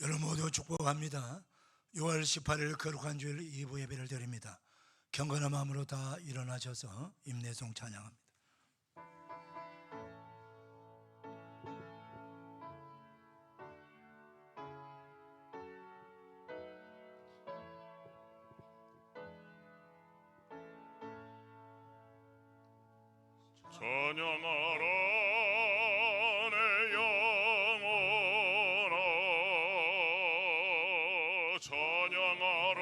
여러분 모두 축복합니다. 6월 18일 거룩한 주일 2부 예배를 드립니다. 경건한 마음으로 다 일어나셔서 임내송 찬양합니다. 찬양하라 내 영혼아, 찬양하라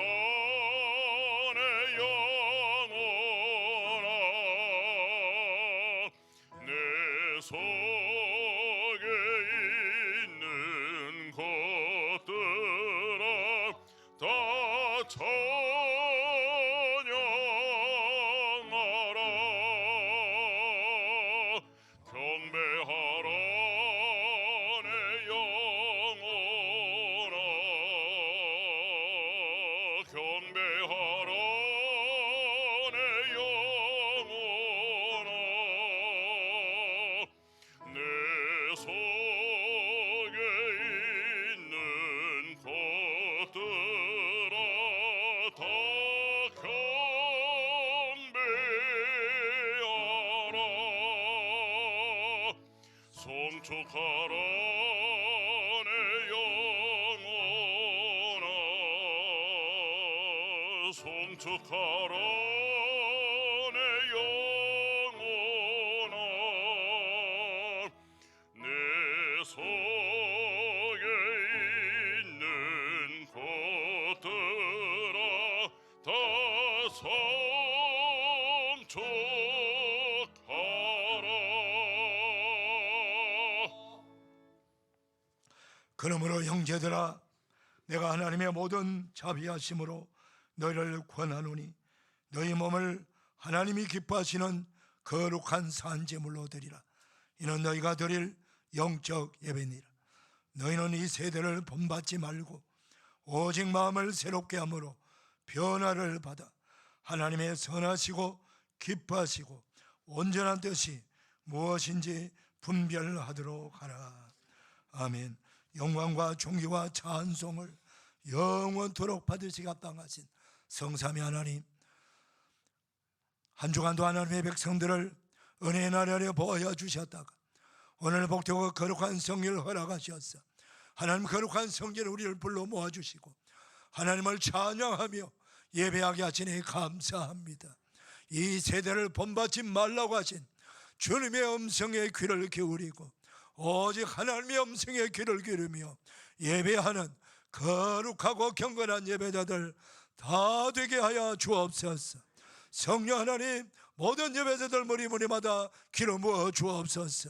내 영혼아, 내 속에 있는 것들아 다 경배하라 내 영혼아, 경배하라 내 영혼아, 내 속에 있는 것들아 다 경배하라. 송축하라 내 영혼아, 송축하라 내 영혼아, 내 속에 있는 것들아 다 송축하라. 그러므로 형제들아, 내가 하나님의 모든 자비하심으로 너희를 권하노니 너희 몸을 하나님이 기뻐하시는 거룩한 산제물로 드리라. 이는 너희가 드릴 영적 예배니라. 너희는 이 세대를 본받지 말고 오직 마음을 새롭게 함으로 변화를 받아 하나님의 선하시고 기뻐하시고 온전한 뜻이 무엇인지 분별하도록 하라. 아멘. 영광과 존귀와 찬송을 영원토록 받으시기 합당하신 성삼위 하나님, 한 주간도 하나님의 백성들을 은혜의 나라에 보여 주셨다가 오늘 복되고 거룩한 성일을 허락하셨어. 하나님 거룩한 성전에 우리를 불러 모아주시고 하나님을 찬양하며 예배하게 하시니 감사합니다. 이 세대를 본받지 말라고 하신 주님의 음성에 귀를 기울이고 오직 하나님의 음성에 귀를 기울이며 예배하는 거룩하고 경건한 예배자들 다 되게 하여 주옵소서. 성령 하나님, 모든 예배자들 무리마다 기름 부어 주옵소서.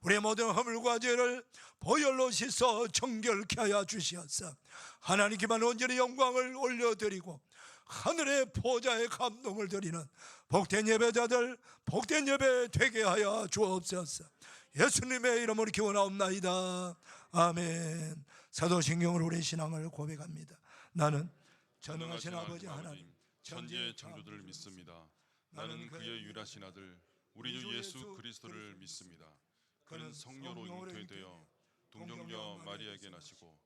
우리의 모든 허물과 죄를 보혈로 씻어 정결케 하여 주시옵소서. 하나님께만 온전히 영광을 올려드리고 하늘의 보좌에 감동을 드리는 복된 예배자들, 복된 예배 되게 하여 주옵소서. 예수님의 이름으로 기원하옵나이다. 아멘. 사도신경으로 우리의 신앙을 고백합니다. 나는 전능하신 아버지 하나님, 천지의 창조주를 믿습니다. 나는 그의 유일하신 아들 우리 주 예수 그리스도를 믿습니다. 그는 성녀로 잉태되어 동정녀 마리아에게 나시고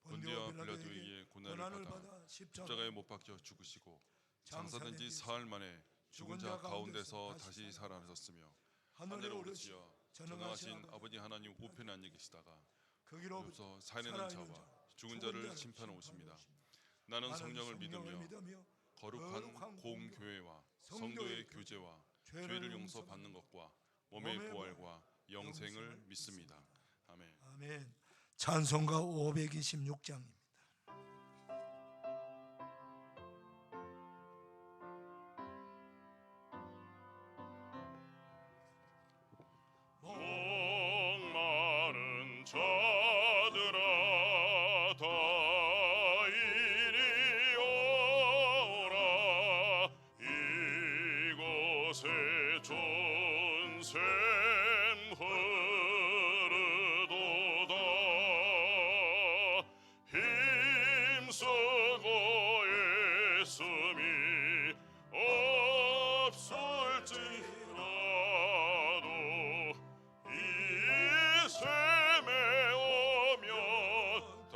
본디오 빌라도에 의해 고난을 받아 십자가에 못 박혀 죽으시고 장사된 지 사흘 만에 죽은 자 가운데서 다시 살아나셨으며 하늘에 오르시어 전능하신 아버지 하나님 우편에 앉아 계시다가 거기로부터 살아있는 자와 죽은 자를 심판해 오십니다. 나는 성령을 믿으며 거룩한 공교회와 성도의 교제와 죄를 용서받는 것과 몸의 부활과 영생을 믿습니다. 아멘. 아멘. 찬송가 526장입니다. 목마른 자들아 다 이리 오라. 이곳에 존샘 흐르도다. 힘쓰고 애씀이 없을지라도 이 셈에 오면 다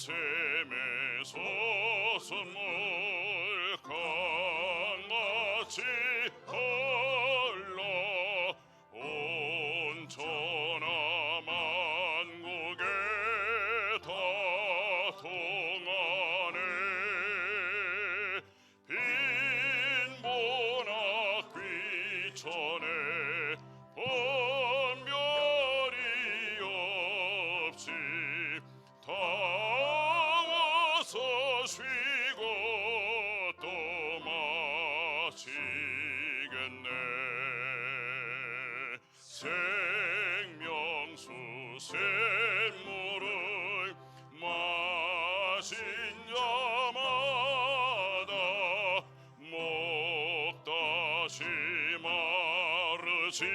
샘의 솟음을 강같이 흘러 온 천하 만국에 다 통하네. 빈보나 귀천에 분별이 없이 다 와서 쉬고 또 마시겠네. 생명수 샘물을 마신 자마다 목 다시 마르지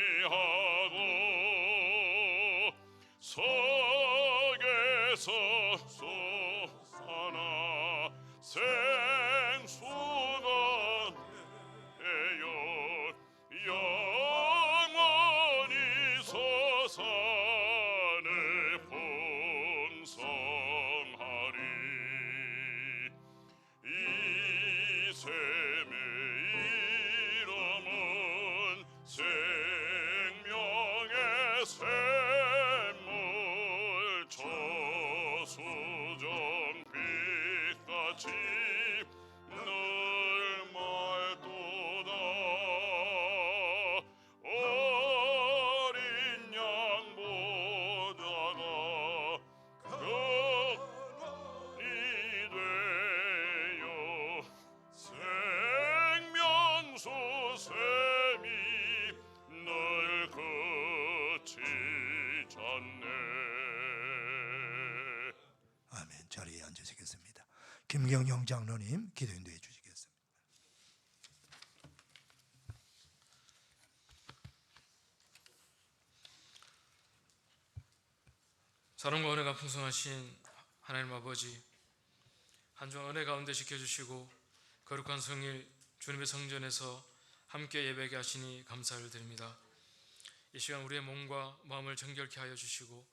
아니하고 석에서 솟아나 생수가 되어 영원히 솟아내 풍성하리. 이 샘의 이름은 생명의 샘물, 저수정 빛같이 늘 맑도다. 어린 양 보다가 근원이 되어 생명수 샘이 늘 그치잖네. 아멘. 자리에 앉으시겠습니다. 김경영 장로님 기도 인도해 주시겠습니다. 사랑과 은혜가 풍성하신 하나님 아버지, 한 주간 은혜 가운데 지켜주시고 거룩한 성일 주님의 성전에서 함께 예배하게 하시니 감사를 드립니다. 이 시간 우리의 몸과 마음을 정결케 하여 주시고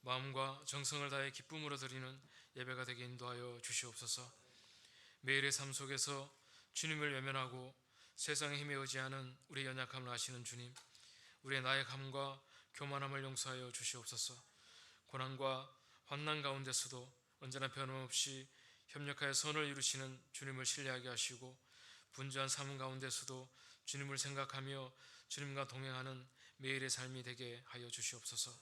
마음과 정성을 다해 기쁨으로 드리는 예배가 되게 인도하여 주시옵소서. 매일의 삶 속에서 주님을 외면하고 세상의 힘에 의지하는 우리의 연약함을 아시는 주님, 우리의 나약함과 교만함을 용서하여 주시옵소서. 고난과 환난 가운데서도 언제나 변함없이 협력하여 선을 이루시는 주님을 신뢰하게 하시고, 분주한 삶 가운데서도 주님을 생각하며 주님과 동행하는 매일의 삶이 되게 하여 주시옵소서.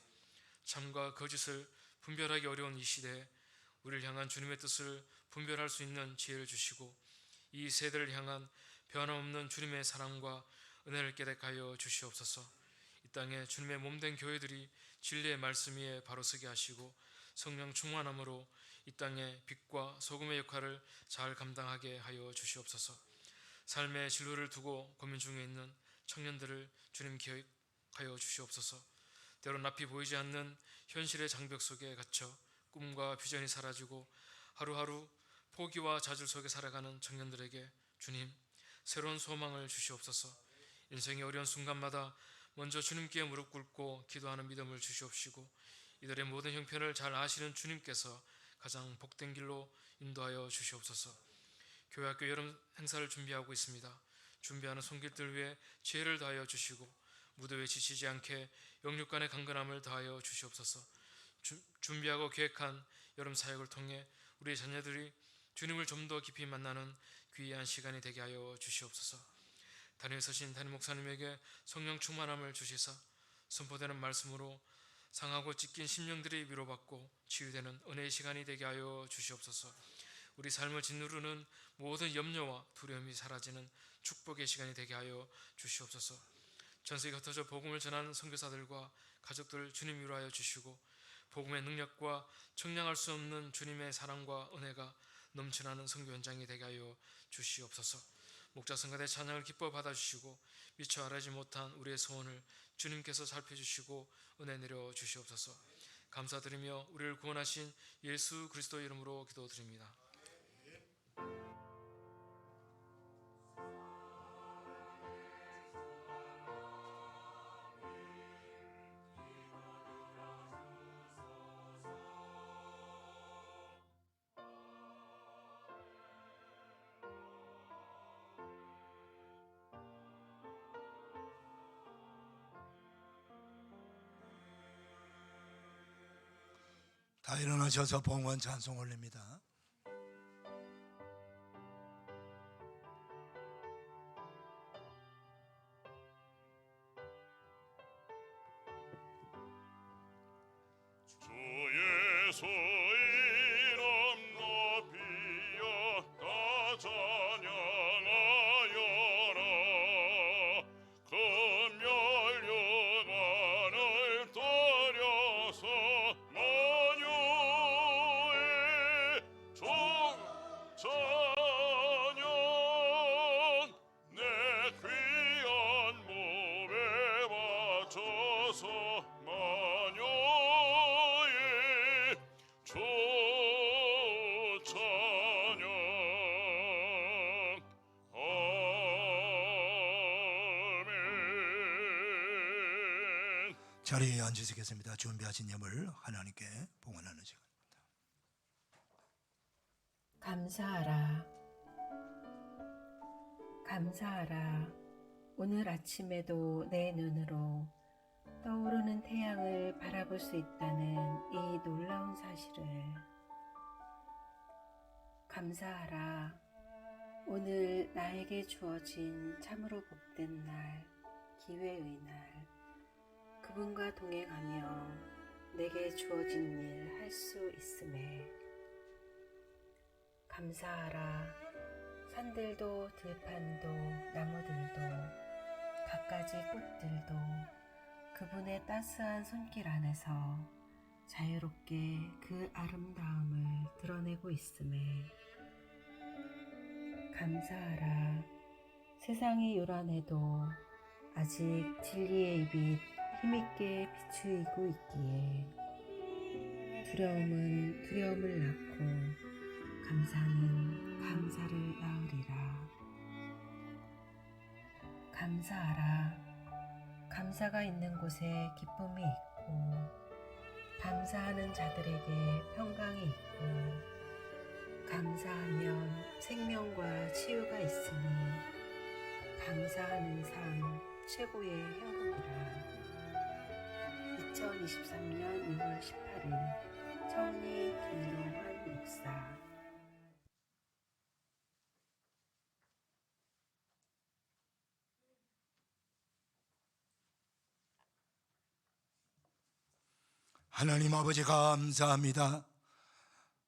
참과 거짓을 분별하기 어려운 이 시대에 우리를 향한 주님의 뜻을 분별할 수 있는 지혜를 주시고, 이 세대를 향한 변함없는 주님의 사랑과 은혜를 깨닫게 하여 주시옵소서. 이 땅에 주님의 몸된 교회들이 진리의 말씀 위에 바로 서게 하시고, 성령 충만함으로 이 땅에 빛과 소금의 역할을 잘 감당하게 하여 주시옵소서. 삶의 진로를 두고 고민 중에 있는 청년들을 주님 기억하여 주시옵소서. 때론 앞이 보이지 않는 현실의 장벽 속에 갇혀 꿈과 비전이 사라지고 하루하루 포기와 좌절 속에 살아가는 청년들에게 주님 새로운 소망을 주시옵소서. 인생의 어려운 순간마다 먼저 주님께 무릎 꿇고 기도하는 믿음을 주시옵시고, 이들의 모든 형편을 잘 아시는 주님께서 가장 복된 길로 인도하여 주시옵소서. 교회학교 여름 행사를 준비하고 있습니다. 준비하는 손길들 위해 지혜를 다하여 주시고, 무대에 지치지 않게 영육간의 강건함을 다하여 주시옵소서. 준비하고 계획한 여름 사역을 통해 우리 자녀들이 주님을 좀 더 깊이 만나는 귀한 시간이 되게 하여 주시옵소서. 단위에 서신 담임 목사님에게 성령 충만함을 주시사 선포되는 말씀으로 상하고 찢긴 심령들이 위로받고 치유되는 은혜의 시간이 되게 하여 주시옵소서. 우리 삶을 짓누르는 모든 염려와 두려움이 사라지는 축복의 시간이 되게 하여 주시옵소서. 전세계 흩어져 복음을 전하는 선교사들과 가족들 주님 위로하여 주시고, 복음의 능력과 청량할 수 없는 주님의 사랑과 은혜가 넘쳐나는 선교 현장이 되게 하여 주시옵소서. 목자 성가대 찬양을 기뻐 받아주시고, 미처 알아지 못한 우리의 소원을 주님께서 살펴주시고 은혜 내려 주시옵소서. 감사드리며 우리를 구원하신 예수 그리스도 이름으로 기도드립니다. 다 일어나셔서 봉헌 찬송 올립니다. 주 예수 이름 높이여 다 찬양하여라. 금멸류관을 떨여서 만유의 찬양 내 귀한 몸에 바쳐서 마녀의 주 찬양. 아멘. 자리에 앉으시겠습니다. 준비하신 예물 하나님께 봉헌하는 시간. 감사하라. 감사하라. 오늘 아침에도 내 눈으로 떠오르는 태양을 바라볼 수 있다는 이 놀라운 사실을. 감사하라. 오늘 나에게 주어진 참으로 복된 날, 기회의 날, 그분과 동행하며 내게 주어진 일 할 수 있음에. 감사하라. 산들도 들판도 나무들도 갖가지 꽃들도 그분의 따스한 손길 안에서 자유롭게 그 아름다움을 드러내고 있음에. 감사하라. 세상이 요란해도 아직 진리의 빛 힘있게 비추이고 있기에 두려움은 두려움을 낳고 감사는 감사를 낳으리라. 감사하라. 감사가 있는 곳에 기쁨이 있고 감사하는 자들에게 평강이 있고 감사하면 생명과 치유가 있으니 감사하는 삶 최고의 행복이라. 2023년 6월 18일 청리 김동환 목사. 하나님 아버지 감사합니다.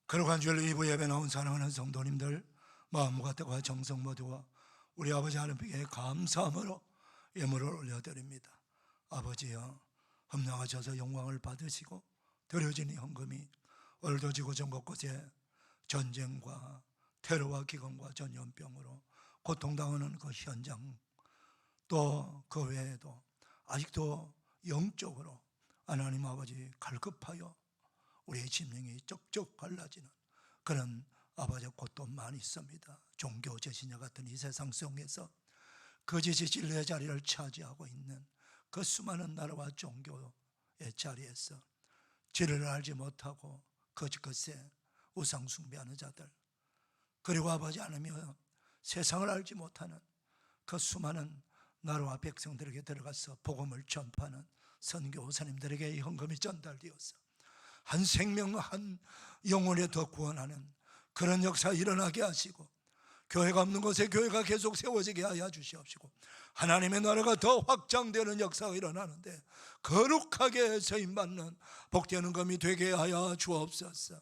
거룩한 주일 2부 예배 나온 사랑하는 성도님들 마음과 뜻과 정성 모두와 우리 아버지 하나님께 감사함으로 예물을 올려드립니다. 아버지여, 험량하셔서 영광을 받으시고 드려진 이 헌금이 오늘도 지구촌 곳곳에 전쟁과 테러와 기근과 전염병으로 고통당하는 그 현장, 또 그 외에도 아직도 영적으로 하나님 아버지 갈급하여 우리의 심령이 쩍쩍 갈라지는 그런 아버지 곳도 많이 있습니다. 종교 제신자 같은 이 세상 속에서 거짓의 진리의 자리를 차지하고 있는 그 수많은 나라와 종교의 자리에서 진리를 알지 못하고 거짓 것에 우상 숭배하는 자들, 그리고 아버지 하나님이여 세상을 알지 못하는 그 수많은 나라와 백성들에게 들어가서 복음을 전파하는 선교사님들에게 이 헌금이 전달되어서 한 생명 한 영혼에 더 구원하는 그런 역사 일어나게 하시고 교회가 없는 곳에 교회가 계속 세워지게 하여 주시옵시고 하나님의 나라가 더 확장되는 역사가 일어나는데 거룩하게 서임받는 복되는 헌금이 되게 하여 주옵소서.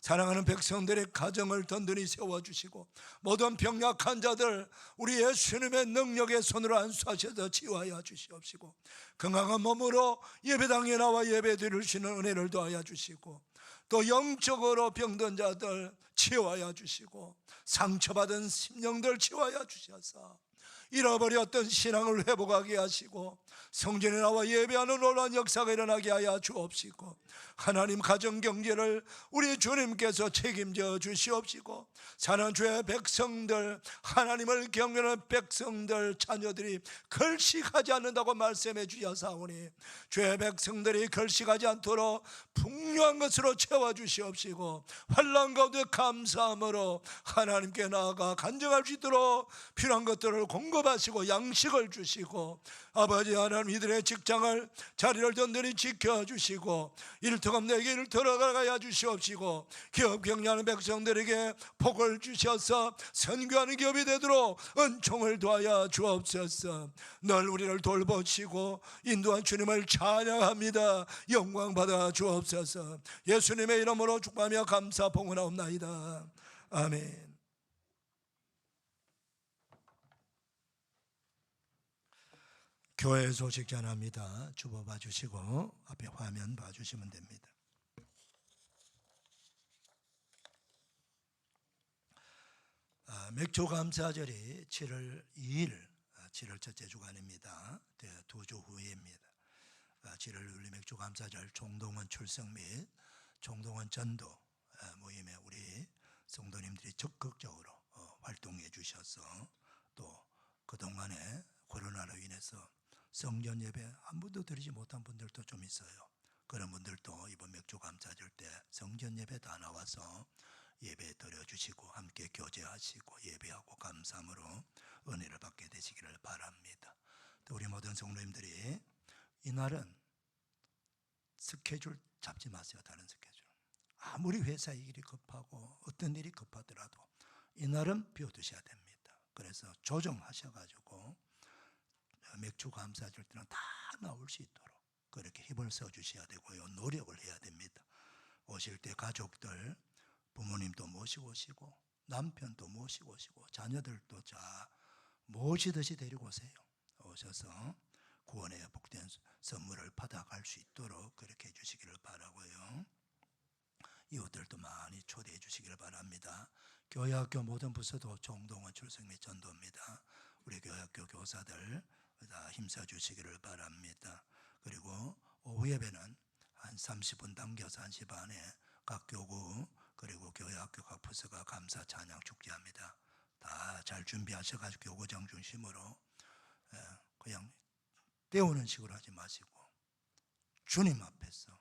사랑하는 백성들의 가정을 든든히 세워주시고 모든 병약한 자들 우리 예수님의 능력의 손으로 안수하셔서 치유하여 주시옵시고 건강한 몸으로 예배당에 나와 예배 드리시는 은혜를 더하여 주시고 또 영적으로 병든 자들 치유하여 주시고 상처받은 심령들 치유하여 주셔서 잃어버렸던 신앙을 회복하게 하시고 성전에 나와 예배하는 놀라운 역사가 일어나게 하여 주옵시고 하나님 가정경제를 우리 주님께서 책임져 주시옵시고 사는 주의 백성들, 하나님을 경외하는 백성들 자녀들이 결식하지 않는다고 말씀해 주셔사오니 주의 백성들이 결식하지 않도록 풍요한 것으로 채워주시옵시고 환난 가운데 감사함으로 하나님께 나아가 간증할 수 있도록 필요한 것들을 공급 공급하시고 양식을 주시고 아버지 하나님 이들의 직장을 자리를 든든히 지켜주시고 일터감내게 일을 들어가야 주시옵시고 기업 경영하는 백성들에게 복을 주셔서 선교하는 기업이 되도록 은총을 도하여 주옵소서. 늘 우리를 돌보시고 인도한 주님을 찬양합니다. 영광 받아 주옵소서. 예수님의 이름으로 축복하며 감사 봉헌하옵나이다. 아멘. 교회 소식 전합니다. 주보 봐주시고 앞에 화면 봐주시면 됩니다. 맥주 감사절이 7월 2일 7월 첫째 주간입니다. 두 주 후입니다. 7월 1일 맥주 감사절 총동원 출석 및 총동원 전도 모임에 우리 성도님들이 적극적으로 활동해 주셔서 또 그동안에 코로나로 인해서 성전 예배 한 번도 드리지 못한 분들도 좀 있어요. 그런 분들도 이번 맥주 감사절 때 성전 예배 다 나와서 예배 드려주시고 함께 교제하시고 예배하고 감사함으로 은혜를 받게 되시기를 바랍니다. 또 우리 모든 성도님들이 이날은 스케줄 잡지 마세요. 다른 스케줄. 아무리 회사 일이 급하고 어떤 일이 급하더라도 이날은 비워두셔야 됩니다. 그래서 조정하셔가지고 맥주 감사절 때는 다 나올 수 있도록 그렇게 힘을 써주셔야 되고요. 노력을 해야 됩니다. 오실 때 가족들 부모님도 모시고 오시고 남편도 모시고 오시고 자녀들도 모시듯이 데리고 오세요. 오셔서 구원의 복된 선물을 받아갈 수 있도록 그렇게 해주시기를 바라고요. 이웃들도 많이 초대해 주시기를 바랍니다. 교회학교 모든 부서도 총동원 출석 및 전도입니다. 우리 교회학교 교사들 다 힘써 주시기를 바랍니다. 그리고 오후 예배는 한 30분 당겨서 1시 반에 각 교구 그리고 교회학교 각 부서가 감사 찬양 축제합니다. 다 잘 준비하셔가지고 교구장 중심으로 그냥 때우는 식으로 하지 마시고 주님 앞에서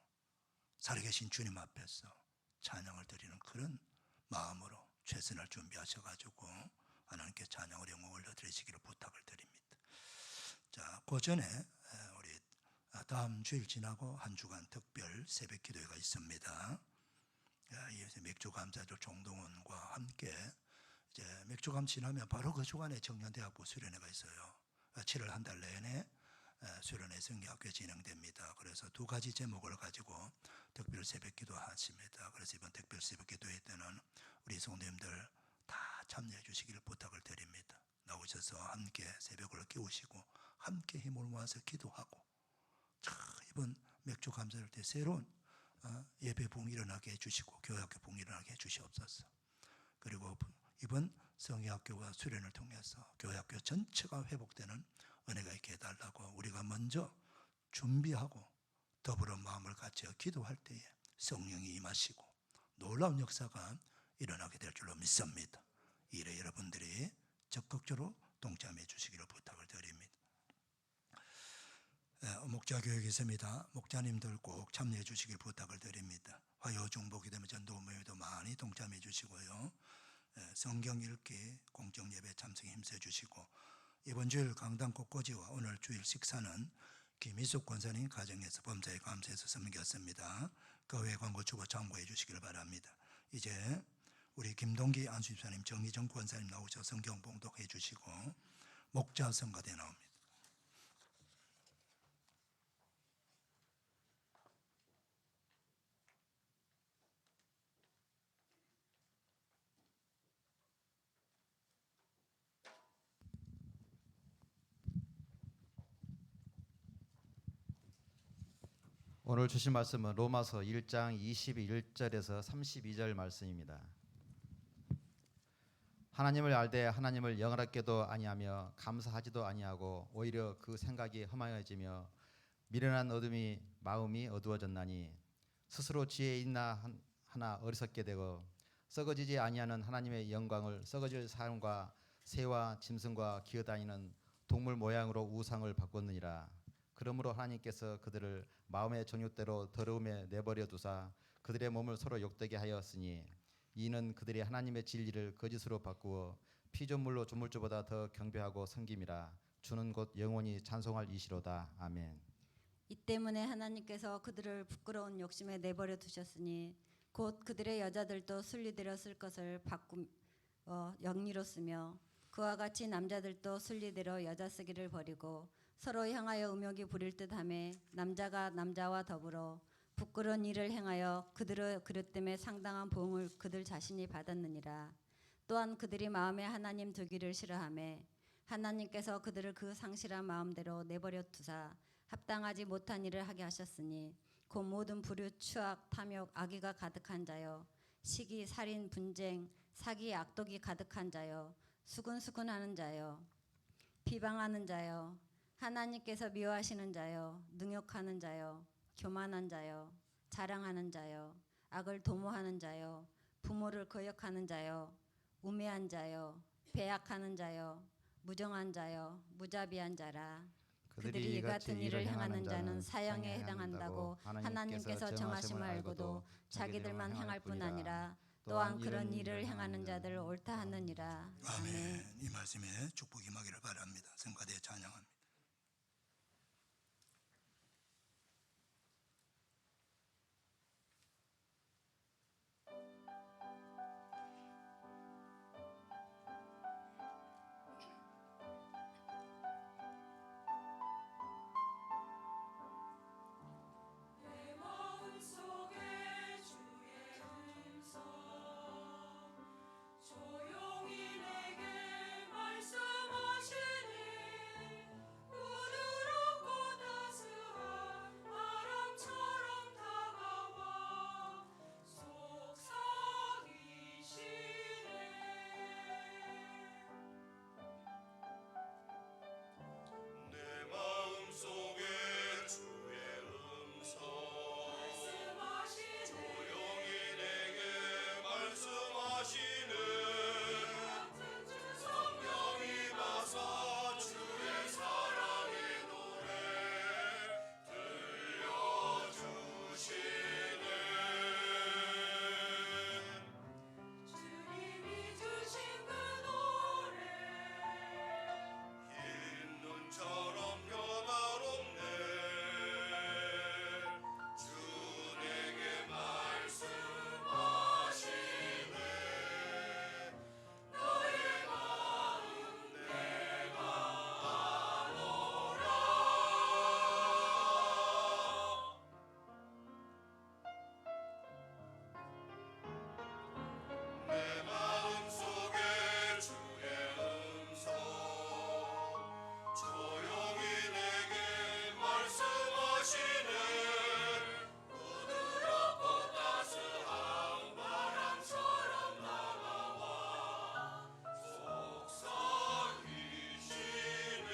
살아계신 주님 앞에서 찬양을 드리는 그런 마음으로 최선을 준비하셔가지고 하나님께 찬양을 영광을 올려드리시기를 부탁을 드립니다. 자, 그 전에 우리 다음 주일 지나고 한 주간 특별 새벽 기도회가 있습니다. 이 맥주 감사절 총동원과 함께 이제 맥주 감 지나면 바로 그 주간에 청년대학부 수련회가 있어요. 7월 한 달 내내 수련회 성경학교 진행됩니다. 그래서 두 가지 제목을 가지고 특별 새벽 기도 하십니다. 그래서 이번 특별 새벽 기도회 때는 우리 성도님들 다 참여해 주시기를 부탁을 드립니다. 나오셔서 함께 새벽을 깨우시고 함께 힘을 모아서 기도하고 이번 맥주 감사절 때 새로운 예배 붕 일어나게 해주시고 교회학교 붕 일어나게 해주시옵소서. 그리고 이번 성의학교와 수련을 통해서 교회학교 전체가 회복되는 은혜가 있게 해달라고 우리가 먼저 준비하고 더불어 마음을 같이 기도할 때에 성령이 임하시고 놀라운 역사가 일어나게 될 줄로 믿습니다. 이 일에 여러분들이 적극적으로 동참해 주시기를 부탁을 드립니다. 목자 교육이 있습니다. 목자님들 꼭 참여해 주시길 부탁을 드립니다. 화요 중복이 되면 전도 모임에도 많이 동참해 주시고요. 성경 읽기 공정 예배 참석에 힘써 주시고 이번 주일 강단 꽃꽂이와 오늘 주일 식사는 김희숙 권사님 가정에서 범사에 감사해서 섬겼습니다. 그 외 광고 주고 참고해 주시길 바랍니다. 이제 우리 김동기 안수집사님 정희정 권사님 나오셔서 성경 봉독해 주시고 목자 성가대 나옵니다. 오늘 주신 말씀은 로마서 1장 21절에서 32절 말씀입니다. 하나님을 알되 하나님을 영화롭게도 아니하며 감사하지도 아니하고 오히려 그 생각이 험하여지며 미련한 어둠이 마음이 어두워졌나니 스스로 지혜 있나 하나 어리석게 되고 썩어지지 아니하는 하나님의 영광을 썩어질 사람과 새와 짐승과 기어다니는 동물 모양으로 우상을 바꿨느니라. 그러므로 하나님께서 그들을 마음의 정욕대로 더러움에 내버려 두사 그들의 몸을 서로 욕되게 하였으니 이는 그들이 하나님의 진리를 거짓으로 바꾸어 피조물로 조물주보다 더 경배하고 섬김이라. 주는 곧 영원히 찬송할 이시로다. 아멘. 이 때문에 하나님께서 그들을 부끄러운 욕심에 내버려 두셨으니 곧 그들의 여자들도 순리대로 쓸 것을 영리로 쓰며 그와 같이 남자들도 순리대로 여자 쓰기를 버리고 서로 향하여 음욕이 부릴 듯하며 남자가 남자와 더불어 부끄러운 일을 행하여 그들의 그릇 때문에 상당한 보응을 그들 자신이 받았느니라. 또한 그들이 마음에 하나님 두기를 싫어하며 하나님께서 그들을 그 상실한 마음대로 내버려 두사 합당하지 못한 일을 하게 하셨으니 곧 모든 불효, 추악, 탐욕, 악의가 가득한 자요 시기, 살인, 분쟁, 사기, 악독이 가득한 자요 수군수군하는 자요 비방하는 자요 하나님께서 미워하시는 자요 능욕하는 자요 교만한 자요 자랑하는 자요 악을 도모하는 자요 부모를 거역하는 자요 우매한 자요 배약하는 자요 무정한 자요 무자비한 자라. 그들이 이 같은 일을 행하는 자는 사형에 해당한다고 하나님께서 정하심을 알고도 자기들만 행할 뿐 아니라 또한 그런 일을 행하는 자들 옳다 하느니라. 아멘. 이 말씀에 축복이 임하기를 바랍니다. 성가대 찬양합니다. 조용히 내게 말씀하시니 부드럽고 따스한 바람처럼 다가와 속삭이시네. 내 마음속에 주의 음성 말씀하시네. 조용히 내게 말씀하시는 성령이 와서 주의 사랑의 노래 들려주시네. 주님이 주신 그 노래 흰 눈처럼 평화롭네. 주 내게 말씀하시네. 너의 마음 내가 아노라. 내 마음속에 주의 음성 조용히 내게 말씀하시네. 부드럽고 따스한 바람처럼 다가와 속삭이시네.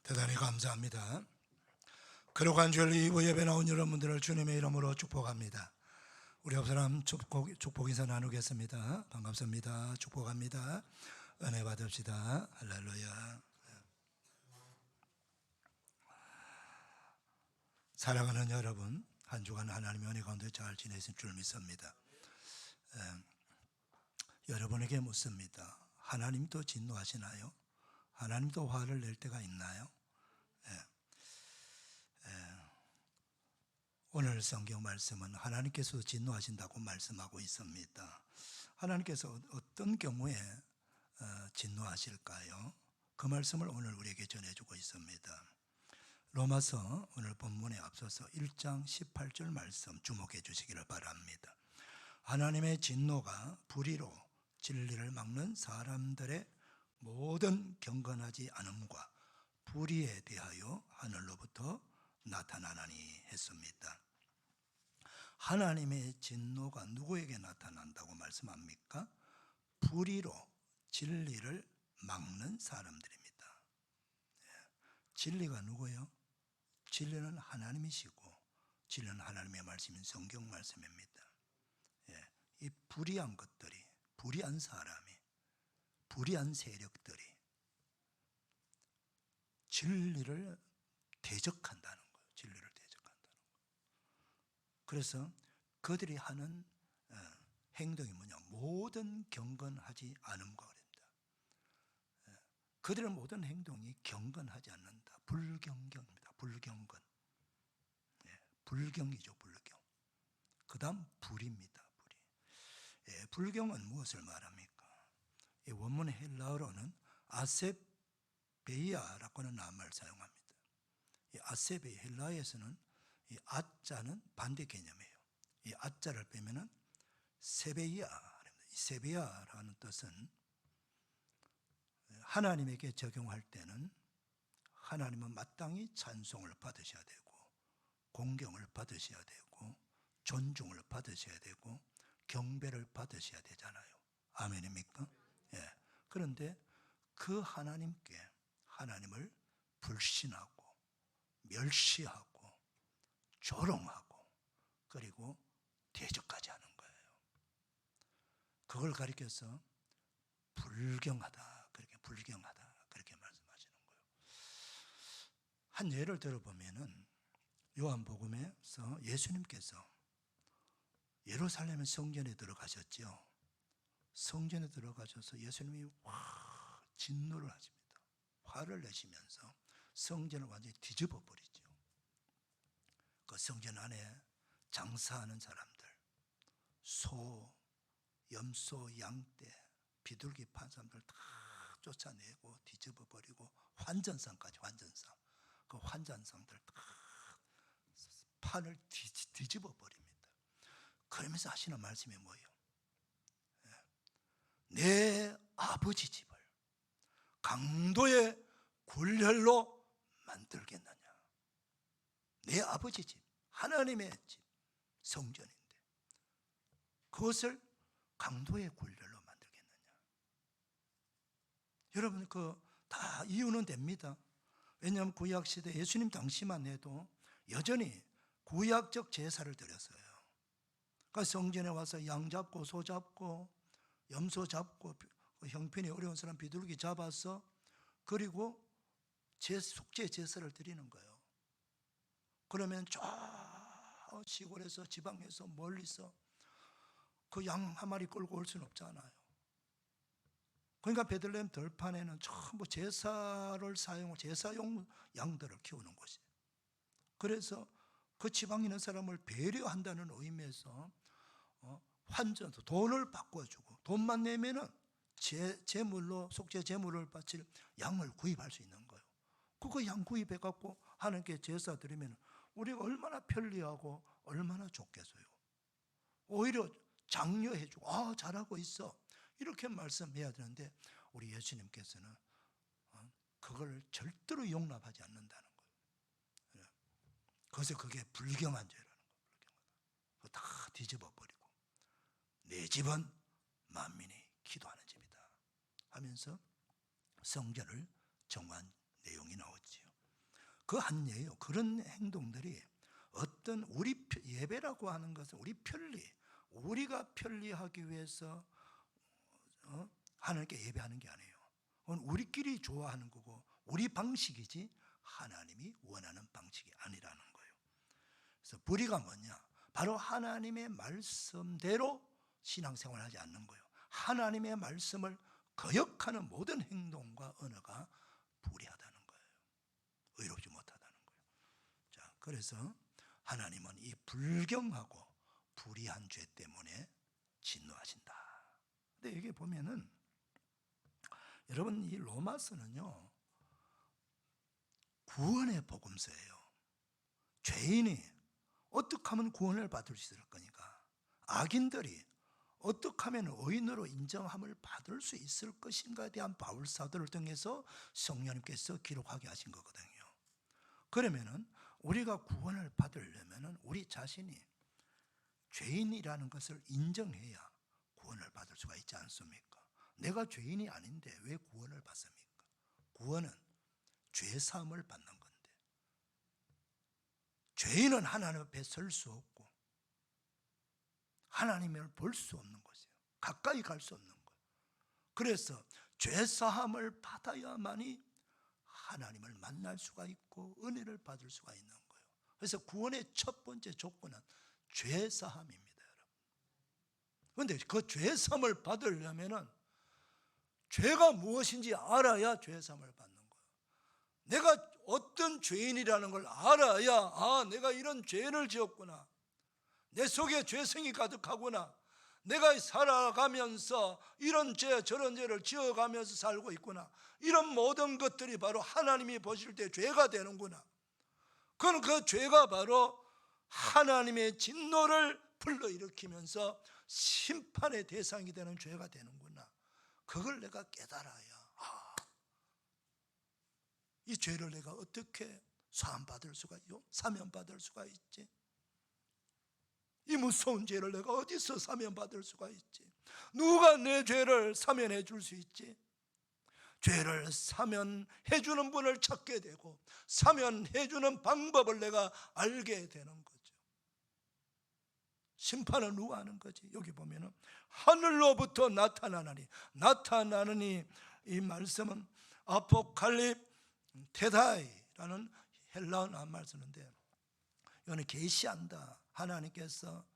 대단히 감사합니다. 거룩한 주일 이후 예배 나온 여러분들을 주님의 이름으로 축복합니다. 우리 옆 사람 축복 인사 나누겠습니다. 반갑습니다. 축복합니다. 은혜 받읍시다. 할렐루야. 사랑하는 여러분, 한 주간 하나님의 은혜 가운데 잘 지내신 줄 믿습니다. 여러분에게 묻습니다. 하나님도 진노하시나요? 하나님도 화를 낼 때가 있나요? 오늘 성경 말씀은 하나님께서 진노하신다고 말씀하고 있습니다. 하나님께서 어떤 경우에 진노하실까요? 그 말씀을 오늘 우리에게 전해주고 있습니다. 로마서 오늘 본문에 앞서서 1장 18절 말씀 주목해 주시기를 바랍니다. 하나님의 진노가 불의로 진리를 막는 사람들의 모든 경건하지 않음과 불의에 대하여 하늘로부터 나타나나니 했습니다. 하나님의 진노가 누구에게 나타난다고 말씀합니까? 불의로 진리를 막는 사람들입니다. 진리가 누구예요? 진리는 하나님이시고 진리는 하나님의 말씀인 성경 말씀입니다. 이 불의한 것들이, 불의한 사람이, 불의한 세력들이 진리를 대적한다는 거예요. 진리를 대적한다는 거예요. 그래서 그들이 하는 행동이 뭐냐? 모든 경건하지 않음과 그럽니다. 그들의 모든 행동이 경건하지 않는다. 불경건입니다. 불경건. 불경이죠. 불경. 그 다음 불입니다. 불이. 불경은 무엇을 말합니까? 이 원문 헬라어로는 아세베이아라고 하는 말을 사용합니다. 이 아세베이, 헬라에서는 이 아자는 반대 개념이에요. 이 아자를 빼면은 세베이아, 이 세베이아라는 뜻은 하나님에게 적용할 때는 하나님은 마땅히 찬송을 받으셔야 되고 공경을 받으셔야 되고 존중을 받으셔야 되고 경배를 받으셔야 되잖아요. 아멘입니까? 예. 그런데 그 하나님께 하나님을 불신하고 멸시하고 조롱하고 그리고 대적까지 하는 거예요. 그걸 가리켜서 불경하다, 그렇게 불경하다, 그렇게 말씀하시는 거예요. 한 예를 들어보면은 요한복음에서 예수님께서 예루살렘 성전에 들어가셨죠. 성전에 들어가셔서 예수님이 진노를 하십니다. 화를 내시면서 성전을 완전히 뒤집어 버리죠. 그 성전 안에 장사하는 사람들, 소, 염소, 양떼, 비둘기 판 사람들 다 쫓아내고 뒤집어 버리고 환전상까지, 환전상, 그 환전상들 다 판을 뒤집어 버립니다. 그러면서 하시는 말씀이 뭐예요? 내 아버지 집을 강도의 굴혈로 만들겠느냐? 내 아버지 집, 하나님의 집, 성전인데 그것을 강도의 굴혈로 만들겠느냐? 여러분, 다 이유는 됩니다. 왜냐하면 구약시대 예수님 당시만 해도 여전히 구약적 제사를 드렸어요. 그러니까 성전에 와서 양 잡고 소 잡고 염소 잡고 형편이 어려운 사람 비둘기 잡아서 그리고 속죄 제사를 드리는 거예요. 그러면 저 시골에서 지방에서 멀리서 그 양 한 마리 끌고 올 수는 없잖아요. 그러니까 베들레헴 들판에는 전부 제사를 사용하고 제사용 양들을 키우는 곳이에요. 그래서 그 지방에 있는 사람을 배려한다는 의미에서 환전, 돈을 바꿔주고 돈만 내면은 제물로 속죄 제물을 바칠 양을 구입할 수 있는 거예요. 그거 양 구입해 갖고 하나님께 제사 드리면 우리가 얼마나 편리하고 얼마나 좋겠어요. 오히려 장려해주고 잘하고 있어 이렇게 말씀해야 되는데 우리 예수님께서는 그걸 절대로 용납하지 않는다는 거예요. 그래서 그게 불경한 죄라는 거예요. 그거 다 뒤집어 버리고 내 집은 만민이 기도하는 집이다 하면서 성전을 정한 내용이 나오지요. 그 한 예요. 그런 행동들이 어떤 우리 예배라고 하는 것은 우리 편리, 우리가 편리하기 위해서 하나님께 예배하는 게 아니에요. 그건 우리끼리 좋아하는 거고 우리 방식이지 하나님이 원하는 방식이 아니라는 거예요. 그래서 불의가 뭐냐? 바로 하나님의 말씀대로 신앙생활을 하지 않는 거예요. 하나님의 말씀을 거역하는 모든 행동과 언어가 불의하다는 거예요. 의롭지 못하다는 거예요. 자, 그래서 하나님은 이 불경하고 불의한 죄 때문에 진노하신다. 근데 여기 보면은 여러분 이 로마서는요 구원의 복음서예요. 죄인이 어떻게 하면 구원을 받을 수 있을 거니까 악인들이 어떻게 하면 의인으로 인정함을 받을 수 있을 것인가에 대한 바울 사도를 통해서 성령님께서 기록하게 하신 거거든요. 그러면은 우리가 구원을 받으려면은 우리 자신이 죄인이라는 것을 인정해야 구원을 받을 수가 있지 않습니까? 내가 죄인이 아닌데 왜 구원을 받습니까? 구원은 죄 사함을 받는 건데, 죄인은 하나님 앞에 설 수 없고 하나님을 볼 수 없는 것이에요. 가까이 갈 수 없는 거예요. 그래서 죄 사함을 받아야만이 하나님을 만날 수가 있고 은혜를 받을 수가 있는 거예요. 그래서 구원의 첫 번째 조건은 죄 사함입니다, 여러분. 그런데 그 죄 사함을 받으려면은 죄가 무엇인지 알아야 죄 사함을 받는 거예요. 내가 어떤 죄인이라는 걸 알아야, 아, 내가 이런 죄를 지었구나, 내 속에 죄성이 가득하구나, 내가 살아가면서 이런 죄 저런 죄를 지어가면서 살고 있구나, 이런 모든 것들이 바로 하나님이 보실 때 죄가 되는구나. 그건 그 죄가 바로 하나님의 진노를 불러일으키면서 심판의 대상이 되는 죄가 되는구나. 그걸 내가 깨달아야, 아, 이 죄를 내가 어떻게 사함받을 수가 있고 사면받을 수가 있지? 이 무서운 죄를 내가 어디서 사면받을 수가 있지? 누가 내 죄를 사면해 줄 수 있지? 죄를 사면해 주는 분을 찾게 되고 사면해 주는 방법을 내가 알게 되는 거죠. 심판은 누가 하는 거지? 여기 보면은 하늘로부터 나타나느니, 이 말씀은 아포칼립 테다이라는 헬라어 말씀인데, 이거는 계시한다. 하나님께서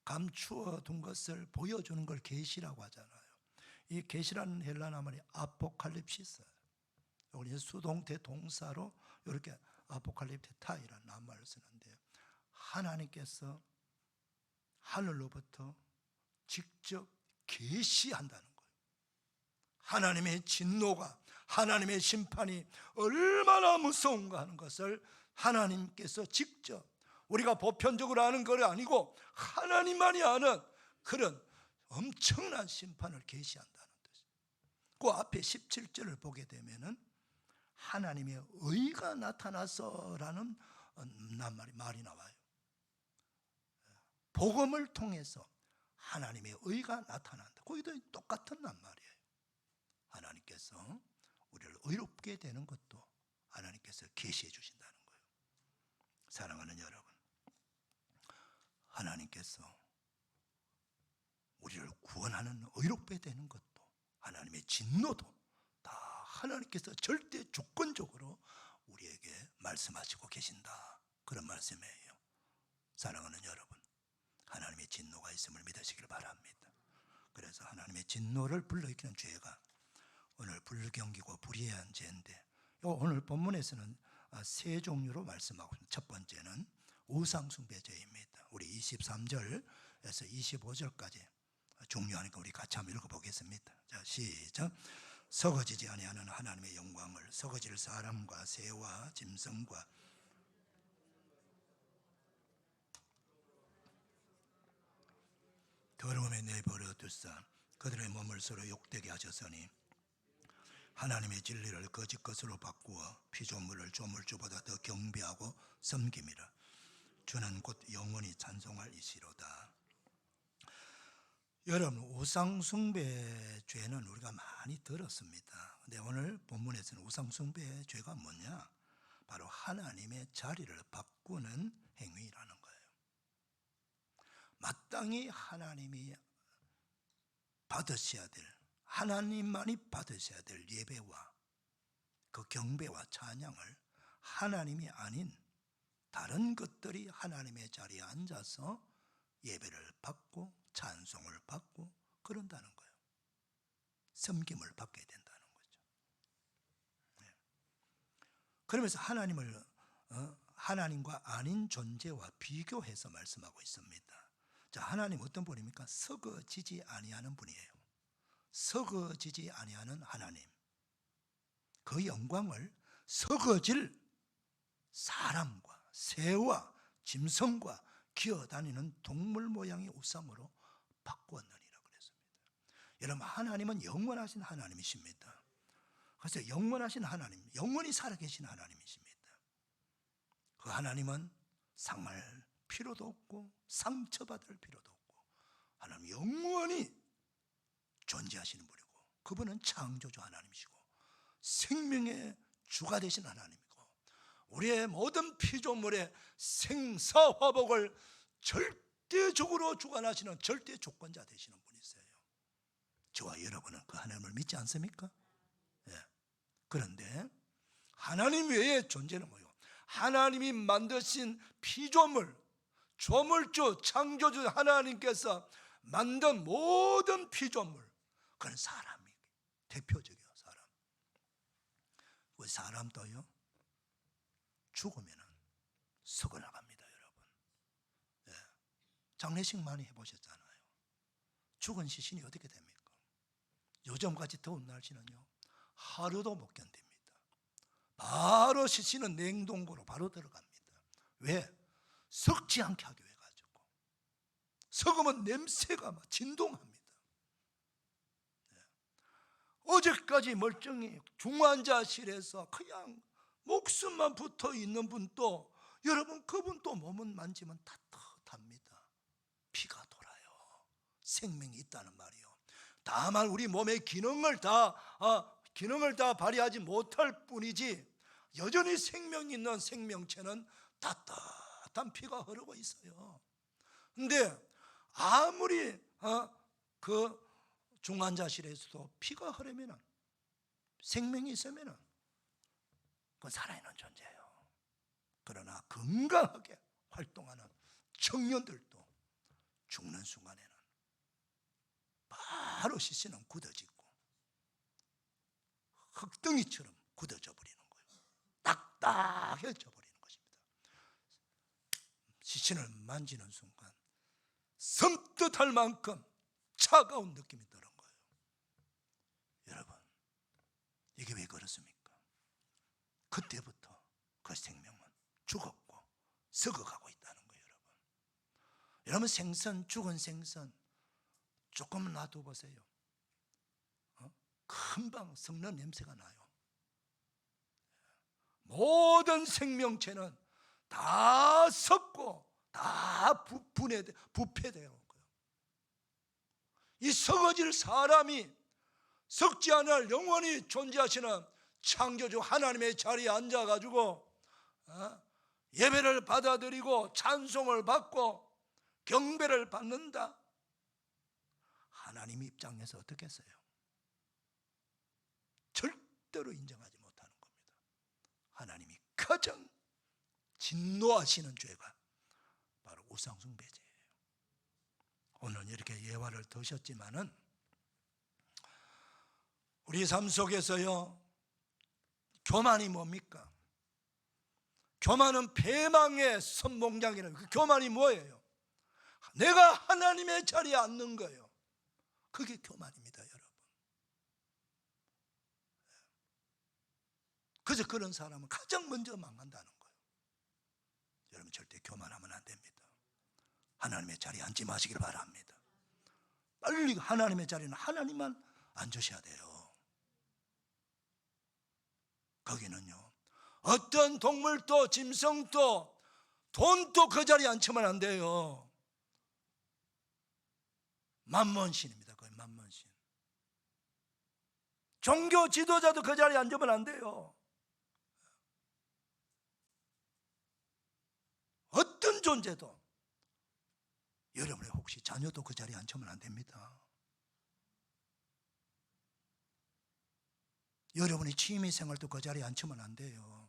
감추어 둔 것을 보여주는 걸 계시라고 하잖아요. 이 계시라는 헬라어 말이 아포칼립시스, 우리 수동태 동사로 이렇게 아포칼립테타이라는 말을 쓰는데, 하나님께서 하늘로부터 직접 계시한다는 거예요. 하나님의 진노가, 하나님의 심판이 얼마나 무서운가 하는 것을 하나님께서 직접, 우리가 보편적으로 아는 거 아니고 하나님만이 아는 그런 엄청난 심판을 계시한다는 뜻이에요. 그 앞에 17절을 보게 되면은 하나님의 의가 나타나서라는 말이 나와요. 복음을 통해서 하나님의 의가 나타난다. 거기도 똑같은 말이에요. 하나님께서 우리를 의롭게 되는 것도 하나님께서 계시해 주신다는 거예요. 사랑하는 여러분, 하나님께서 우리를 구원하는 의롭게 되는 것도, 하나님의 진노도 다 하나님께서 절대 조건적으로 우리에게 말씀하시고 계신다, 그런 말씀이에요. 사랑하는 여러분, 하나님의 진노가 있음을 믿으시길 바랍니다. 그래서 하나님의 진노를 불러일으키는 죄가 오늘 불경기고 불의한 죄인데, 오늘 본문에서는 세 종류로 말씀하고 있습니다. 첫 번째는 우상숭배죄입니다. 우리 23절에서 25절까지 중요하니까 우리 같이 한번 읽어보겠습니다. 자, 시작. 썩어지지 아니하는 하나님의 영광을 썩어질 사람과 새와 짐승과 더러움에 내버려 두사 그들의 몸을 서로 욕되게 하셨으니 하나님의 진리를 거짓 것으로 바꾸어 피조물을 조물주보다 더 경배하고 섬김이라. 주는 곧 영원히 찬송할 이시로다. 여러분, 우상숭배 죄는 우리가 많이 들었습니다. 근데 오늘 본문에서는 우상숭배 죄가 뭐냐? 바로 하나님의 자리를 바꾸는 행위라는 거예요. 마땅히 하나님이 받으셔야 될, 하나님만이 받으셔야 될 예배와 그 경배와 찬양을 하나님이 아닌 다른 것들이 하나님의 자리에 앉아서 예배를 받고 찬송을 받고 그런다는 거예요. 섬김을 받게 된다는 거죠. 그러면서 하나님을 하나님과 아닌 존재와 비교해서 말씀하고 있습니다. 자, 하나님 어떤 분입니까? 썩어지지 아니하는 분이에요. 썩어지지 아니하는 하나님, 그 영광을 썩어질 사람과 새와 짐승과 기어다니는 동물 모양의 우상으로 바꾸었느니라 그랬습니다. 여러분, 하나님은 영원하신 하나님이십니다. 그래서 영원하신 하나님, 영원히 살아계신 하나님이십니다. 그 하나님은 상할 필요도 없고 상처받을 필요도 없고 하나님 영원히 존재하시는 분이고, 그분은 창조주 하나님이시고 생명의 주가 되신 하나님이고 우리의 모든 피조물의 생사화복을 절대적으로 주관하시는 절대 조건자 되시는 분이세요. 저와 여러분은 그 하나님을 믿지 않습니까? 예. 그런데 하나님 외의 존재는 뭐예요? 하나님이 만드신 피조물, 조물주, 창조주 하나님께서 만든 모든 피조물, 그건 사람이 대표적이에요. 사람. 그 사람도요 죽으면 썩어나갑니다, 여러분. 예. 장례식 많이 해보셨잖아요. 죽은 시신이 어떻게 됩니까? 요즘까지 더운 날씨는요 하루도 못 견딥니다. 바로 시신은 냉동고로 바로 들어갑니다. 왜? 썩지 않게 하기 위해 가지고. 썩으면 냄새가 막 진동합니다. 네. 어제까지 멀쩡히 중환자실에서 그냥 목숨만 붙어 있는 분도 여러분 그분도 몸은 만지면 따뜻합니다. 피가 돌아요. 생명이 있다는 말이요. 다만 우리 몸의 기능을 다 발휘하지 못할 뿐이지 여전히 생명 있는 생명체는 따뜻한 피가 흐르고 있어요. 근데 아무리 그 중환자실에서도 피가 흐르면 생명이 있으면 그건 살아있는 존재예요. 그러나 건강하게 활동하는 청년들도 죽는 순간에는 바로 시신은 굳어지고 흙덩이처럼 굳어져 버리는 거예요. 딱딱해져 버리는 것입니다. 시신을 만지는 순간 섬뜩할 만큼 차가운 느낌이 드는 거예요. 여러분, 이게 왜 그렇습니까? 그때부터 그 생명은 죽었고 썩어가고 있다는 거예요. 여러분 생선, 죽은 생선 조금 놔둬 보세요. 금방 썩는 냄새가 나요. 모든 생명체는 다 썩고 다 부패되어 거예요. 이 썩어질 사람이 썩지 않을 영원히 존재하시는 창조주 하나님의 자리에 앉아가지고 예배를 받아들이고 찬송을 받고 경배를 받는다. 하나님 입장에서 어떻게 했어요? 절대로 인정하지 못하는 겁니다. 하나님이 가장 진노하시는 죄가 바로 우상숭배죄예요. 오늘 이렇게 예화를 드셨지만은 우리 삶 속에서요 교만이 뭡니까? 교만은 패망의 선봉장이라는 그 교만이 뭐예요? 내가 하나님의 자리에 앉는 거예요. 그게 교만입니다, 여러분. 그래서 그런 사람은 가장 먼저 망한다는 거예요. 여러분 절대 교만하면 안 됩니다. 하나님의 자리에 앉지 마시길 바랍니다. 빨리 하나님의 자리는 하나님만 앉으셔야 돼요. 거기는요 어떤 동물도 짐승도 돈도 그 자리에 앉히면 안 돼요. 만몬신입니다. 그건 만몬신. 종교 지도자도 그 자리에 앉으면 안 돼요. 어떤 존재도. 여러분의 혹시 자녀도 그 자리에 앉히면 안 됩니다. 여러분의 취미생활도 그 자리에 앉히면 안 돼요.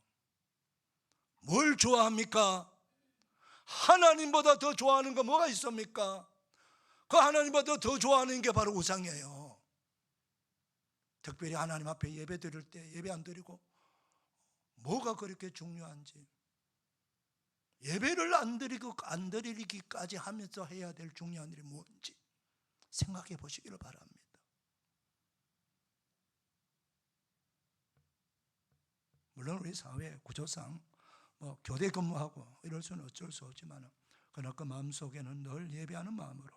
뭘 좋아합니까? 하나님보다 더 좋아하는 거 뭐가 있습니까? 그 하나님보다 더 좋아하는 게 바로 우상이에요. 특별히 하나님 앞에 예배 드릴 때 예배 안 드리고 뭐가 그렇게 중요한지, 예배를 안 드리기까지 하면서 해야 될 중요한 일이 뭔지 생각해 보시기를 바랍니다. 물론 우리 사회 구조상 교대 근무하고 이럴 수는 어쩔 수 없지만 그러나 그 마음속에는 늘 예배하는 마음으로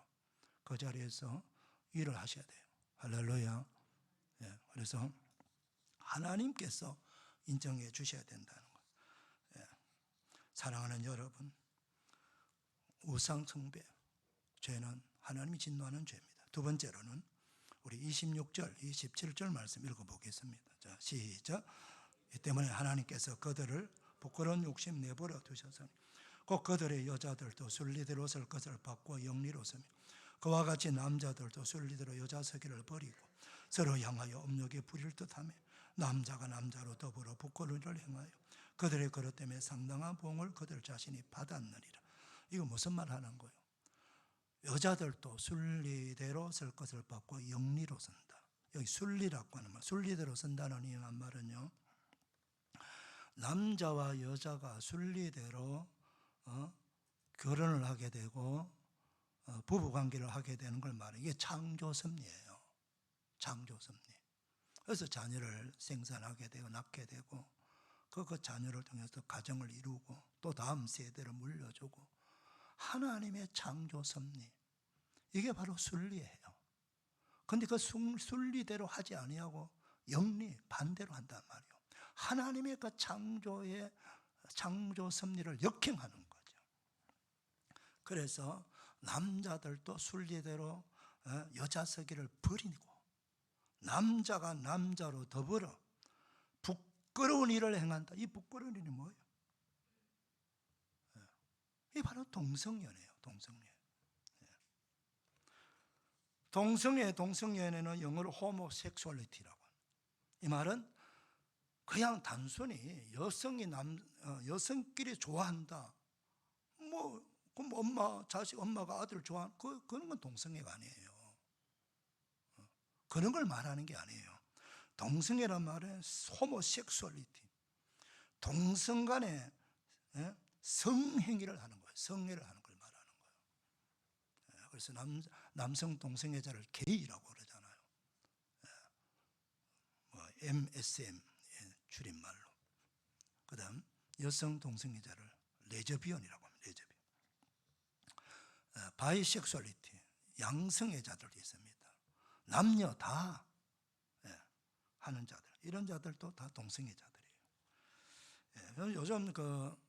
그 자리에서 일을 하셔야 돼요. 할렐루야. 예, 그래서 하나님께서 인정해 주셔야 된다는 거예요. 예, 사랑하는 여러분, 우상 숭배 죄는 하나님이 진노하는 죄입니다. 두 번째로는 우리 26절, 27절 말씀 읽어보겠습니다. 자, 시작. 이 때문에 하나님께서 그들을 부끄러운 욕심 내버려 두셨으니 곧 그들의 여자들도 순리대로 설 것을 받고 영리로서며 그와 같이 남자들도 순리대로 여자 서기를 버리고 서로 향하여 업력에 부릴 듯하며 남자가 남자로 더불어 부끄러운 일을 행하여 그들의 그릇 때문에 상당한 보응을 그들 자신이 받았느니라. 이거 무슨 말 하는 거예요? 여자들도 순리대로 설 것을 받고 영리로 선다. 여기 순리라고 하는 말, 순리대로 선다는 이 말은요, 남자와 여자가 순리대로 결혼을 하게 되고 부부관계를 하게 되는 걸 말해요. 이게 창조섭리예요. 창조섭리. 그래서 자녀를 생산하게 되고 낳게 되고 그 자녀를 통해서 가정을 이루고 또 다음 세대를 물려주고 하나님의 창조섭리. 이게 바로 순리예요. 그런데 그 순리대로 하지 아니하고 영리, 반대로 한단 말이에요. 하나님의 그 창조섭리를 역행하는 거죠. 그래서 남자들도 순리대로 여자 서기를 버리고 남자가 남자로 더불어 부끄러운 일을 행한다. 이 부끄러운 일이 뭐예요? 이게 바로 동성연애예요. 동성연애는 영어로 호모섹슈얼리티라고 합니다. 이 말은 그냥 단순히 여성끼리 좋아한다. 그럼 엄마가 아들 좋아하는 그런 건 동성애가 아니에요. 그런 걸 말하는 게 아니에요. 동성애란 말은 호모섹슈얼리티. 동성 간에 성행위를 하는 거예요. 성애를 하는 걸 말하는 거예요. 그래서 남성 동성애자를 게이라고 그러잖아요. MSM 줄임말로. 그 다음 여성 동성애자를 레즈비언이라고 합니다. 레즈비언. 바이섹슈얼리티, 양성애자들도 있습니다. 남녀 다 하는 자들, 이런 자들도 다 동성애자들이에요. 요즘 그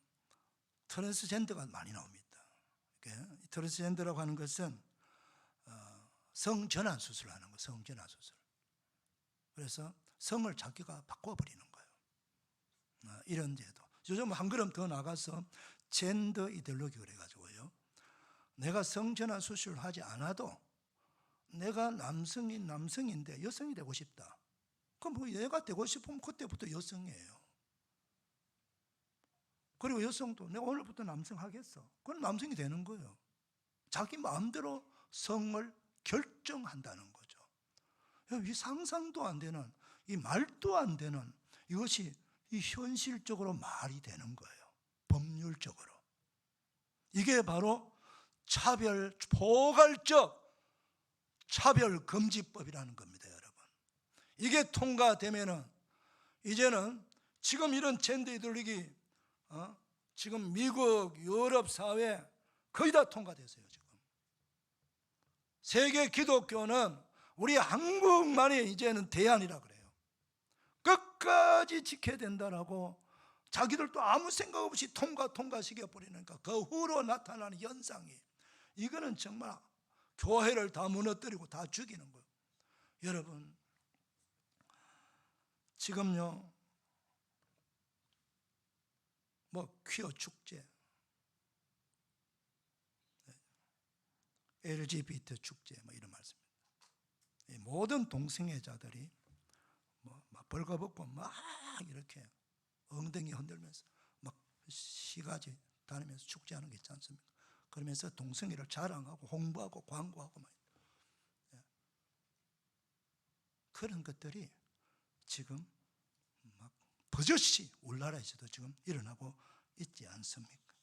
트랜스젠더가 많이 나옵니다. 트랜스젠더라고 하는 것은 성전환 수술을 하는 거예요. 성전환 수술. 그래서 성을 자기가 바꿔버리는 거예요. 이런 제도. 요즘 한 걸음 더 나가서 젠더 이데올로기 그래가지고요. 내가 성전환 수술을 하지 않아도 내가 남성인데 여성이 되고 싶다. 그럼 뭐 얘가 되고 싶으면 그때부터 여성이에요. 그리고 여성도 내가 오늘부터 남성 하겠어. 그건 남성이 되는 거예요. 자기 마음대로 성을 결정한다는 거죠. 이 상상도 안 되는, 이 말도 안 되는 이것이 이 현실적으로 말이 되는 거예요. 법률적으로. 이게 바로 포괄적 차별금지법이라는 겁니다, 여러분. 이게 통과되면은 이제는 지금 이런 젠더 이데올로기 지금 미국, 유럽 사회 거의 다 통과됐어요, 지금. 세계 기독교는 우리 한국만이 이제는 대안이라 그래요. 끝까지 지켜야 된다라고 자기들도 아무 생각 없이 통과시켜버리니까 그 후로 나타나는 현상이 이거는 정말 교회를 다 무너뜨리고 다 죽이는 거예요. 여러분, 지금요, 퀴어 축제, LGBT 축제, 이런 말씀입니다. 모든 동성애자들이 막 벌거벗고 막 이렇게 엉덩이 흔들면서 막 시가지 다니면서 축제하는 게 있지 않습니까? 그러면서 동성애를 자랑하고 홍보하고 광고하고 그런 것들이 지금 막 버젓이 우리나라에서도 지금 일어나고 있지 않습니까?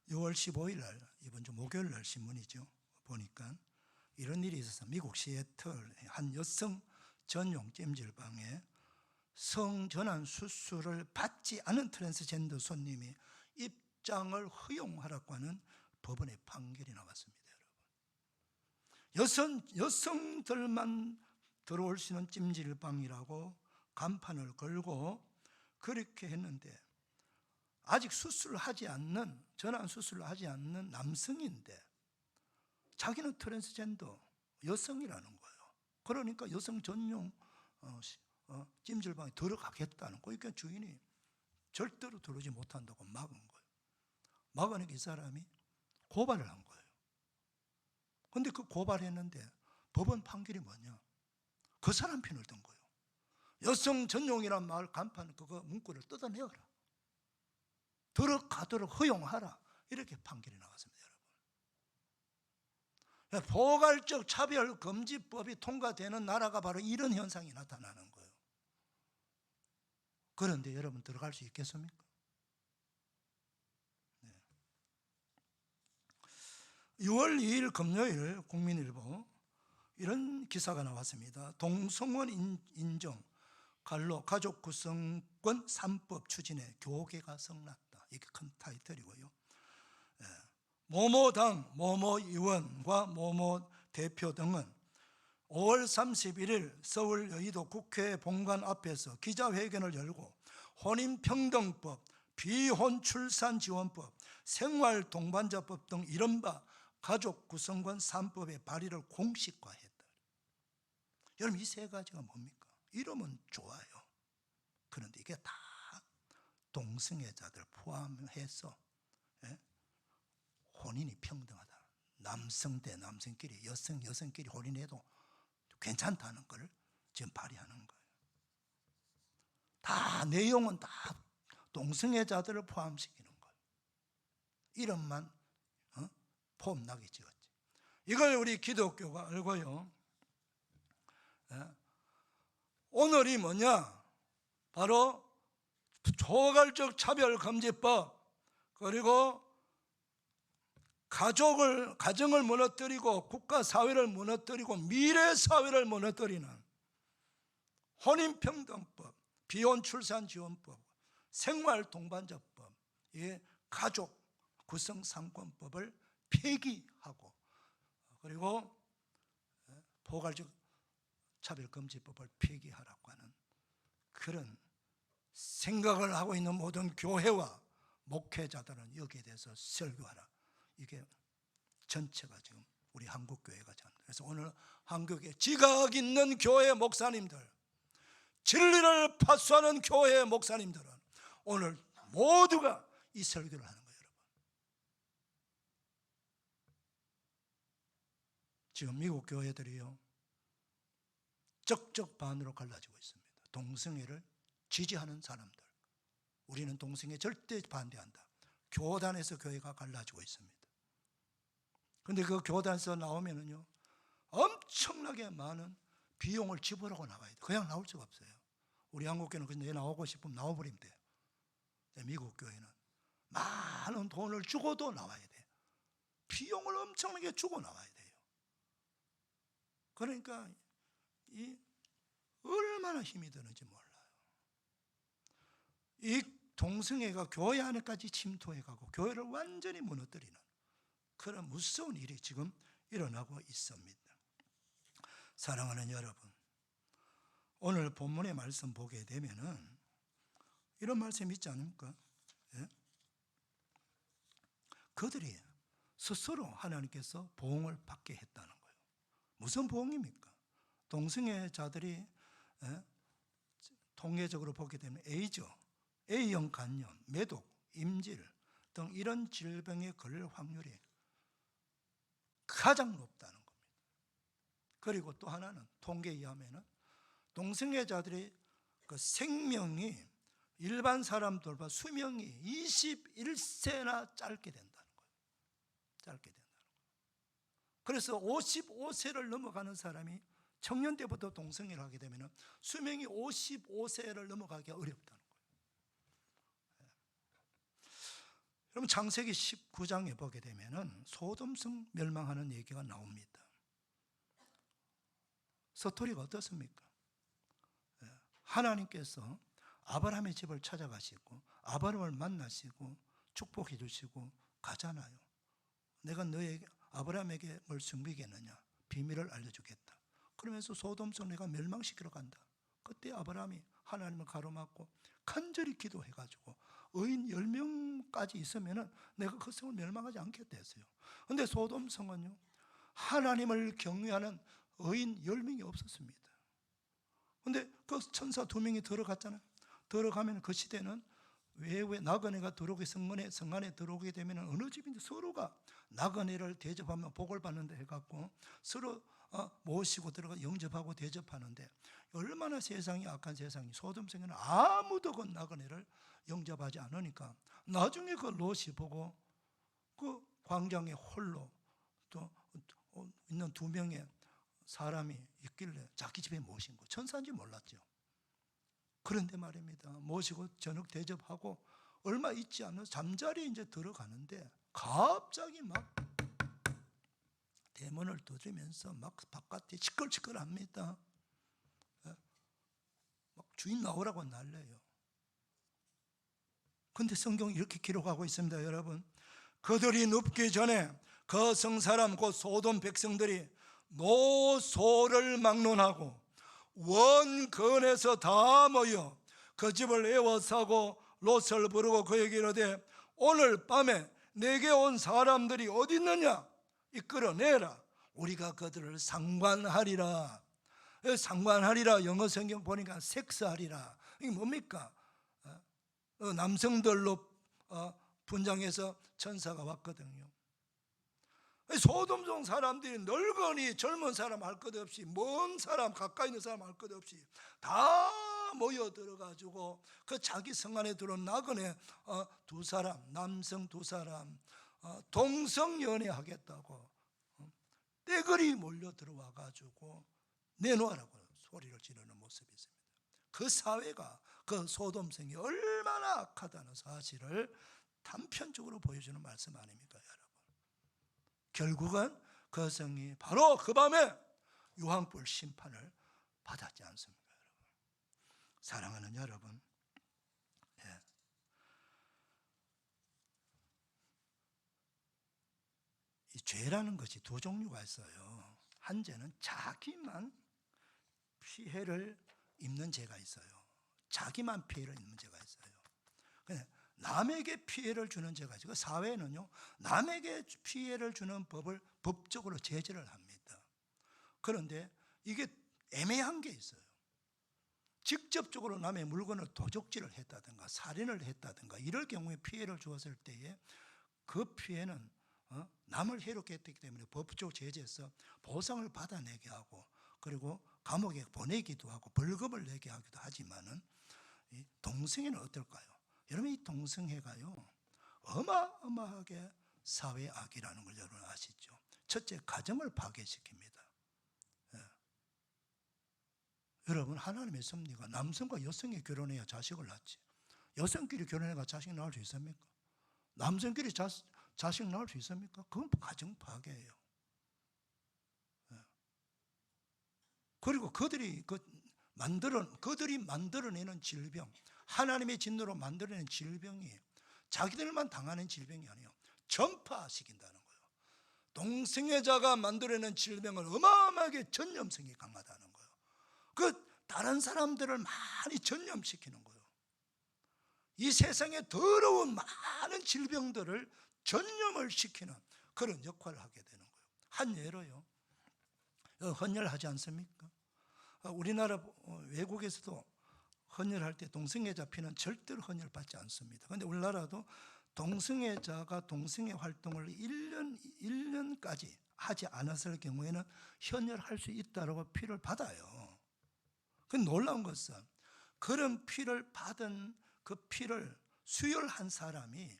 6월 15일 날, 이번 주 목요일 날 신문이죠. 보니까 이런 일이 있어서 미국 시애틀 한 여성 전용 찜질방에 성전환 수술을 받지 않은 트랜스젠더 손님이 입장을 허용하라고 하는 법원의 판결이 나왔습니다, 여러분. 여성들만 들어올 수 있는 찜질방이라고 간판을 걸고 그렇게 했는데 아직 수술을 하지 않는, 전환 수술을 하지 않는 남성인데 자기는 트랜스젠더 여성이라는 거예요. 그러니까 여성 전용 찜질방에 들어가겠다는 거예요. 그러니까 주인이 절대로 들어오지 못한다고 막은 거예요. 막으니까 이 사람이 고발을 한 거예요. 그런데 그 고발했는데 법원 판결이 뭐냐? 그 사람 편을 든 거예요. 여성 전용이란 말 간판 그거 문구를 뜯어내어라. 들어가도록 허용하라. 이렇게 판결이 나왔습니다, 여러분. 포괄적 차별 금지법이 통과되는 나라가 바로 이런 현상이 나타나는 거예요. 그런데 여러분 들어갈 수 있겠습니까? 네. 6월 2일 금요일 국민일보 이런 기사가 나왔습니다. 동성원 인정 갈로 가족 구성권 3법 추진에 교계가 성났다. 이게 큰 타이틀이고요. 모모당, 모모 의원과 모모 대표 등은 5월 31일 서울 여의도 국회 본관 앞에서 기자회견을 열고 혼인평등법, 비혼출산지원법, 생활동반자법 등 이른바 가족구성권 3법의 발의를 공식화했다. 여러분 이 세 가지가 뭡니까? 이러면 좋아요. 그런데 이게 다 동성애자들 포함해서 혼인이 평등하다. 남성 대 남성끼리, 여성끼리 혼인해도 괜찮다는 걸 지금 발의하는 거예요. 다 내용은 다 동성애자들을 포함시키는 거예요. 이름만 폼나게 지었지. 이걸 우리 기독교가 알고요. 오늘이 뭐냐? 바로 초갈적 차별금지법, 그리고 가정을 무너뜨리고 국가 사회를 무너뜨리고 미래 사회를 무너뜨리는 혼인평등법, 비혼출산지원법, 생활동반자법, 가족 구성 3권법을 폐기하고, 그리고 포괄적 차별금지법을 폐기하라고 하는 그런 생각을 하고 있는 모든 교회와 목회자들은 여기에 대해서 설교하라. 이게 전체가 지금 우리 한국교회가 전다. 그래서 오늘 한국에 지각 있는 교회 목사님들, 진리를 파수하는 교회 목사님들은 오늘 모두가 이 설교를 하는 거예요, 여러분. 지금 미국 교회들이요, 적적 반으로 갈라지고 있습니다. 동성애를 지지하는 사람들, 우리는 동성애 절대 반대한다. 교단에서 교회가 갈라지고 있습니다. 그런데 그 교단에서 나오면은요, 엄청나게 많은 비용을 지불하고 나와야 돼요. 그냥 나올 수가 없어요. 우리 한국교회는 그냥 나오고 싶으면 나와버리면 돼요. 미국 교회는 많은 돈을 주고도 나와야 돼요. 비용을 엄청나게 주고 나와야 돼요. 그러니까 이 얼마나 힘이 드는지 몰라요. 이 동성애가 교회 안에까지 침투해가고 교회를 완전히 무너뜨리는 그런 무서운 일이 지금 일어나고 있습니다. 사랑하는 여러분, 오늘 본문의 말씀 보게 되면은 이런 말씀 있지 않습니까? 그들이 스스로 하나님께서 보응을 받게 했다는 거예요. 무슨 보응입니까? 동성애자들이 통계적으로 보게 되면 에이즈, A형 간염, 매독, 임질 등 이런 질병에 걸릴 확률이 가장 높다는 겁니다. 그리고 또 하나는 통계에 의하면 동성애자들의 그 생명이 일반 사람들보다 수명이 21세나 짧게 된다는 거예요. 짧게 된다는 거예요. 그래서 55세를 넘어가는 사람이 청년 때부터 동성애를 하게 되면 수명이 55세를 넘어가기가 어렵다는 거예요. 여러분 창세기 19장에 보게 되면 소돔성 멸망하는 얘기가 나옵니다. 스토리가 어떻습니까? 하나님께서 아브라함의 집을 찾아가시고 아브라함을 만나시고 축복해 주시고 가잖아요. 내가 너에게 아브라함에게 뭘 숨기겠느냐? 비밀을 알려주겠다. 그러면서 소돔성 내가 멸망시키러 간다. 그때 아브라함이 하나님을 가로막고 간절히 기도해가지고 의인 10명까지 있으면은 내가 그 성을 멸망하지 않겠다 했어요. 근데 소돔 성은요, 하나님을 경외하는 의인 10명이 없었습니다. 근데 그 천사 2명이 들어갔잖아요. 들어가면 그 시대는 외부에 나그네가 들어오게 성 안에 들어오게 되면 어느 집인지 서로가 나그네를 대접하면 복을 받는다 해갖고 서로 모시고 들어가 영접하고 대접하는데, 얼마나 세상이 악한 세상이, 소돔성에는 아무도 그 나그네를 영접하지 않으니까 나중에 그 롯이 보고 그 광장에 홀로 또 있는 2명의 사람이 있길래 자기 집에 모신 거, 천사인지 몰랐죠. 그런데 말입니다, 모시고 저녁 대접하고 얼마 있지 않아 잠자리에 이제 들어가는데 갑자기 막 대문을 두드리면서 막 바깥에 시끌시끌합니다. 막 주인 나오라고 날려요. 근데 성경이 이렇게 기록하고 있습니다, 여러분. 그들이 눕기 전에 그 성사람 곧 소돔 백성들이 노소를 막론하고 원근에서 다 모여 그 집을 에워싸고 롯을 부르고 그에게 이르되 오늘 밤에 내게 온 사람들이 어디 있느냐, 이끌어내라. 우리가 그들을 상관하리라. 상관하리라, 영어 성경 보니까 섹스하리라. 이게 뭡니까? 남성들로 분장해서 천사가 왔거든요. 소돔성 사람들이 늙은이 젊은 사람 할 것 없이, 먼 사람 가까이 있는 사람 할 것 없이 다 모여 들어가지고 그 자기 성 안에 들어온 나그네 2사람, 남성 2사람 동성연애 하겠다고 떼거리 몰려 들어와 가지고 내놓으라고 소리를 지르는 모습이 있습니다. 그 사회가, 그 소돔성이 얼마나 악하다는 사실을 단편적으로 보여주는 말씀 아닙니까, 여러분? 결국은 그 성이 바로 그 밤에 유황불 심판을 받았지 않습니까, 여러분? 사랑하는 여러분, 이 죄라는 것이 2 종류가 있어요. 한 죄는 자기만 피해를 입는 죄가 있어요. 자기만 피해를 입는 죄가 있어요. 그냥 남에게 피해를 주는 죄가 있어요. 사회는요, 남에게 피해를 주는 법을 법적으로 제재를 합니다. 그런데 이게 애매한 게 있어요. 직접적으로 남의 물건을 도적질을 했다든가 살인을 했다든가 이럴 경우에 피해를 주었을 때에 그 피해는 남을 해롭게 했기 때문에 법적 제재해서 보상을 받아내게 하고, 그리고 감옥에 보내기도 하고 벌금을 내게 하기도 하지만은 이 동성애는 어떨까요? 여러분, 이 동성애가요 어마어마하게 사회 악이라는 걸 여러분 아시죠? 첫째, 가정을 파괴시킵니다. 여러분, 하나님의 섭리가 남성과 여성이 결혼해야 자식을 낳지, 여성끼리 결혼해가 자식 낳을 수 있습니까? 남성끼리 자식 낳을 수 있습니까? 그건 가정 파괴예요. 그리고 그들이 만들어내는 질병, 하나님의 진노로 만들어낸 질병이 자기들만 당하는 질병이 아니에요. 전파시킨다는 거예요. 동성애자가 만들어낸 질병은 어마어마하게 전염성이 강하다는 거예요. 그 다른 사람들을 많이 전염시키는 거예요. 이 세상에 더러운 많은 질병들을 전염을 시키는 그런 역할을 하게 되는 거예요. 한 예로요, 헌혈하지 않습니까? 우리나라 외국에서도 헌혈할 때 동성애자 피는 절대로 헌혈받지 않습니다. 그런데 우리나라도 동성애자가 동성애 활동을 1년까지 하지 않았을 경우에는 헌혈할 수 있다고 피를 받아요. 그 놀라운 것은 그런 피를 받은 그 피를 수혈한 사람이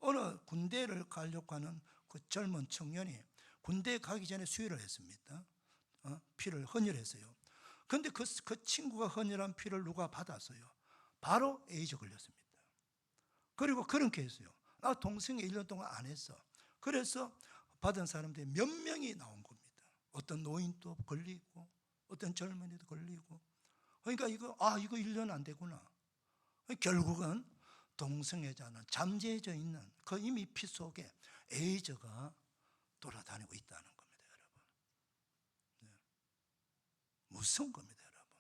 어느 군대를 가려고 하는 그 젊은 청년이 군대에 가기 전에 수혈을 했습니다. 피를 헌혈했어요. 그런데 그 친구가 헌혈한 피를 누가 받았어요. 바로 에이즈 걸렸습니다. 그리고 그렇게 했어요. 나 동성애 1년 동안 안 했어. 그래서 받은 사람들이 몇 명이 나온 겁니다. 어떤 노인도 걸리고 어떤 젊은이도 걸리고. 그러니까 이거 1년 안 되구나. 결국은 동성애자는 잠재져 있는 그 이미 피 속에 에이즈가 돌아다니고 있다는 겁니다, 여러분. 무서운 겁니다, 여러분.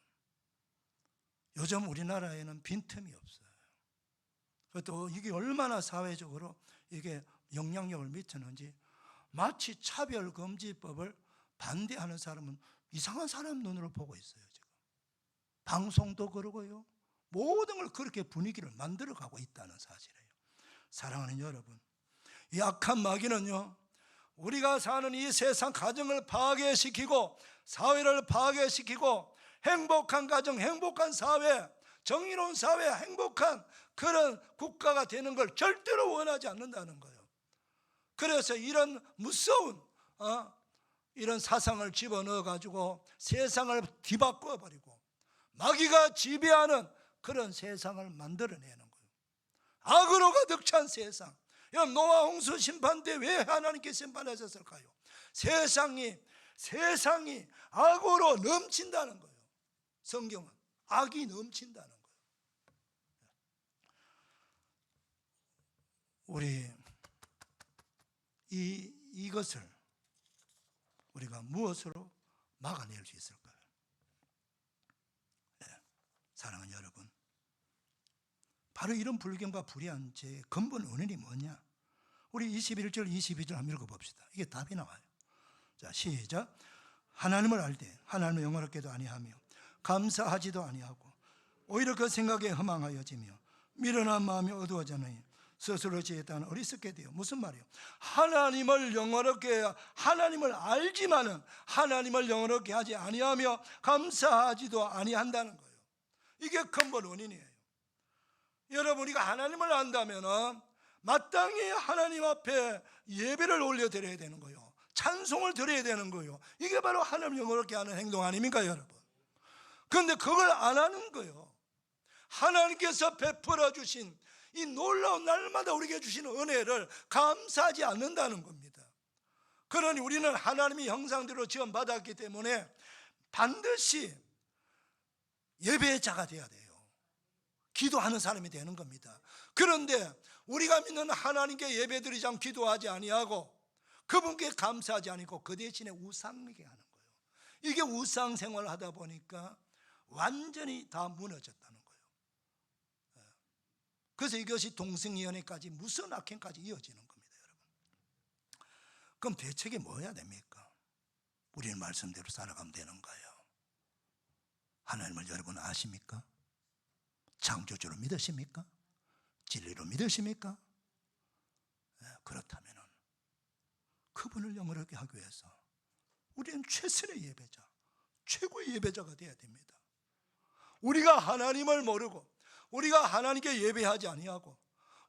요즘 우리나라에는 빈틈이 없어요. 또 이게 얼마나 사회적으로 이게 영향력을 미치는지, 마치 차별금지법을 반대하는 사람은 이상한 사람 눈으로 보고 있어요. 지금 방송도 그러고요, 모든 걸 그렇게 분위기를 만들어가고 있다는 사실이에요. 사랑하는 여러분, 이 악한 마귀는요, 우리가 사는 이 세상 가정을 파괴시키고 사회를 파괴시키고 행복한 가정, 행복한 사회, 정의로운 사회, 행복한 그런 국가가 되는 걸 절대로 원하지 않는다는 거예요. 그래서 이런 무서운 이런 사상을 집어넣어 가지고 세상을 뒤바꿔 버리고 마귀가 지배하는 그런 세상을 만들어내는 거예요. 악으로 가득 찬 세상. 노아 홍수 심판 때 왜 하나님께 심판하셨을까요? 세상이 악으로 넘친다는 거예요. 성경은 악이 넘친다는 거예요. 우리 이것을 우리가 무엇으로 막아낼 수 있을까요? 네, 사랑하는 여러분, 바로 이런 불경과 불의한 죄의 근본 원인이 뭐냐? 우리 21절, 22절 한번 읽어봅시다. 이게 답이 나와요. 자, 시작. 하나님을 알 때 하나님을 영화롭게도 아니하며 감사하지도 아니하고 오히려 그 생각에 허망하여지며 미련한 마음이 어두워지니 스스로 지었다는 어리석게 돼요. 무슨 말이에요? 하나님을 영화롭게, 하나님을 알지만은 하나님을 영화롭게 하지 아니하며 감사하지도 아니한다는 거예요. 이게 근본 원인이에요. 여러분, 우리가 하나님을 안다면은 마땅히 하나님 앞에 예배를 올려드려야 되는 거예요. 찬송을 드려야 되는 거예요. 이게 바로 하나님을 영화롭게 하는 행동 아닙니까, 여러분? 그런데 그걸 안 하는 거예요. 하나님께서 베풀어 주신 이 놀라운 날마다 우리에게 주시는 은혜를 감사하지 않는다는 겁니다. 그러니 우리는 하나님의 형상대로 지원받았기 때문에 반드시 예배자가 되어야 돼요. 기도하는 사람이 되는 겁니다. 그런데 우리가 믿는 하나님께 예배드리지 않고 기도하지 아니하고 그분께 감사하지 않고 그 대신에 우상에게 하는 거예요. 이게 우상 생활을 하다 보니까 완전히 다 무너졌다는 거예요. 그래서 이것이 동성연애까지 무슨 악행까지 이어지는 겁니다, 여러분. 그럼 대책이 뭐 해야 됩니까? 우리는 말씀대로 살아가면 되는 거예요. 하나님을 여러분 아십니까? 창조주로 믿으십니까? 진리로 믿으십니까? 그렇다면 그분을 영원하게 하기 위해서 우리는 최선의 예배자, 최고의 예배자가 되어야 됩니다. 우리가 하나님을 모르고 우리가 하나님께 예배하지 아니하고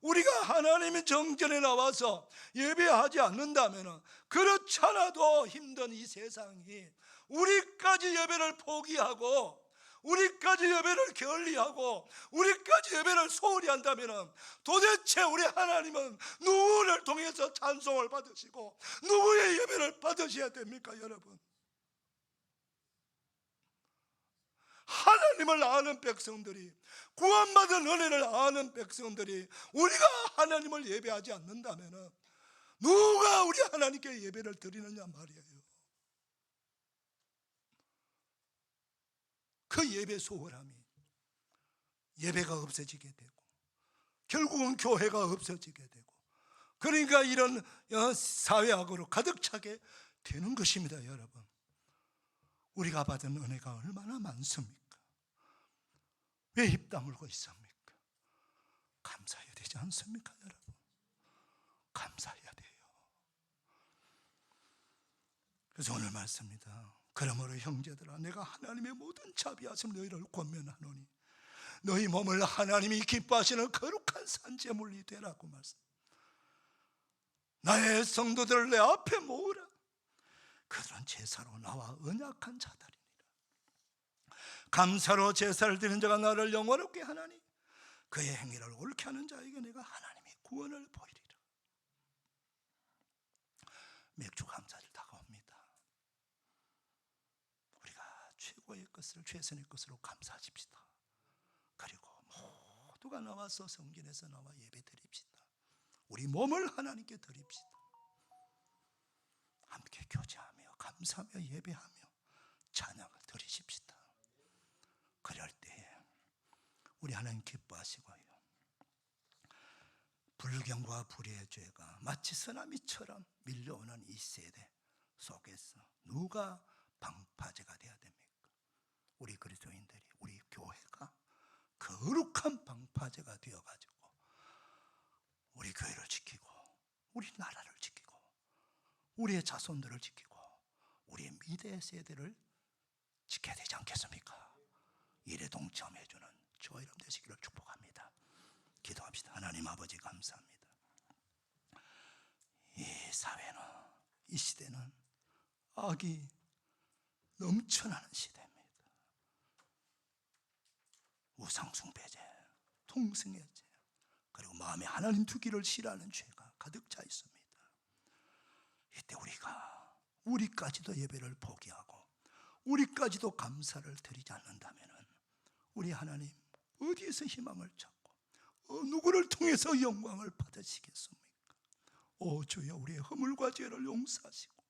우리가 하나님의 정전에 나와서 예배하지 않는다면 그렇잖아도 힘든 이 세상이 우리까지 예배를 포기하고 우리까지 예배를 게을리하고 우리까지 예배를 소홀히 한다면 도대체 우리 하나님은 누구를 통해서 찬송을 받으시고 누구의 예배를 받으셔야 됩니까, 여러분? 하나님을 아는 백성들이, 구원받은 은혜를 아는 백성들이 우리가 하나님을 예배하지 않는다면 누가 우리 하나님께 예배를 드리느냐 말이에요. 그 예배 소홀함이 예배가 없어지게 되고 결국은 교회가 없어지게 되고, 그러니까 이런 사회악으로 가득 차게 되는 것입니다, 여러분. 우리가 받은 은혜가 얼마나 많습니까? 왜 입 다물고 있습니까? 감사해야 되지 않습니까, 여러분? 감사해야 돼요. 그래서 오늘 말씀입니다. 그러므로 형제들아, 내가 하나님의 모든 자비하심 너희를 권면하노니 너희 몸을 하나님이 기뻐하시는 거룩한 산제물이 되라고 말씀. 나의 성도들을 내 앞에 모으라. 그들은 제사로 나와 언약한 자들이니라. 감사로 제사를 드리는 자가 나를 영원롭게 하나니 그의 행위를 옳게 하는 자에게 내가 하나님의 구원을 보이리라. 맥주 감사절 다가옵니다. 우리가 최고의 것을, 최선의 것으로 감사하십시다. 그리고 모두가 나와서 성전에서 나와 예배 드립시다. 우리 몸을 하나님께 드립시다. 함께 교제하며 감사하며 예배하며 찬양을 드리십시다. 그럴 때에 우리 하나님 기뻐하시고요, 불경과 불의의 죄가 마치 쓰나미처럼 밀려오는 이 세대 속에서 누가 방파제가 되어야 됩니까? 우리 그리스도인들이, 우리 교회가 거룩한 방파제가 되어가지고 우리 교회를 지키고 우리 나라를 지키고 우리의 자손들을 지키고 우리의 미래 세대를 지켜야 되지 않겠습니까? 일에 동참해주는 저와 여러분 되시기를 축복합니다. 기도합시다. 하나님 아버지 감사합니다. 이 사회는, 이 시대는 악이 넘쳐나는 시대입니다. 우상숭배죄, 통승의죄, 그리고 마음에 하나님 두기를 싫어하는 죄가 가득 차 있습니다. 이때 우리까지도 예배를 포기하고 우리까지도 감사를 드리지 않는다면 우리 하나님 어디에서 희망을 찾고 누구를 통해서 영광을 받으시겠습니까? 오 주여, 우리의 허물과 죄를 용서하시고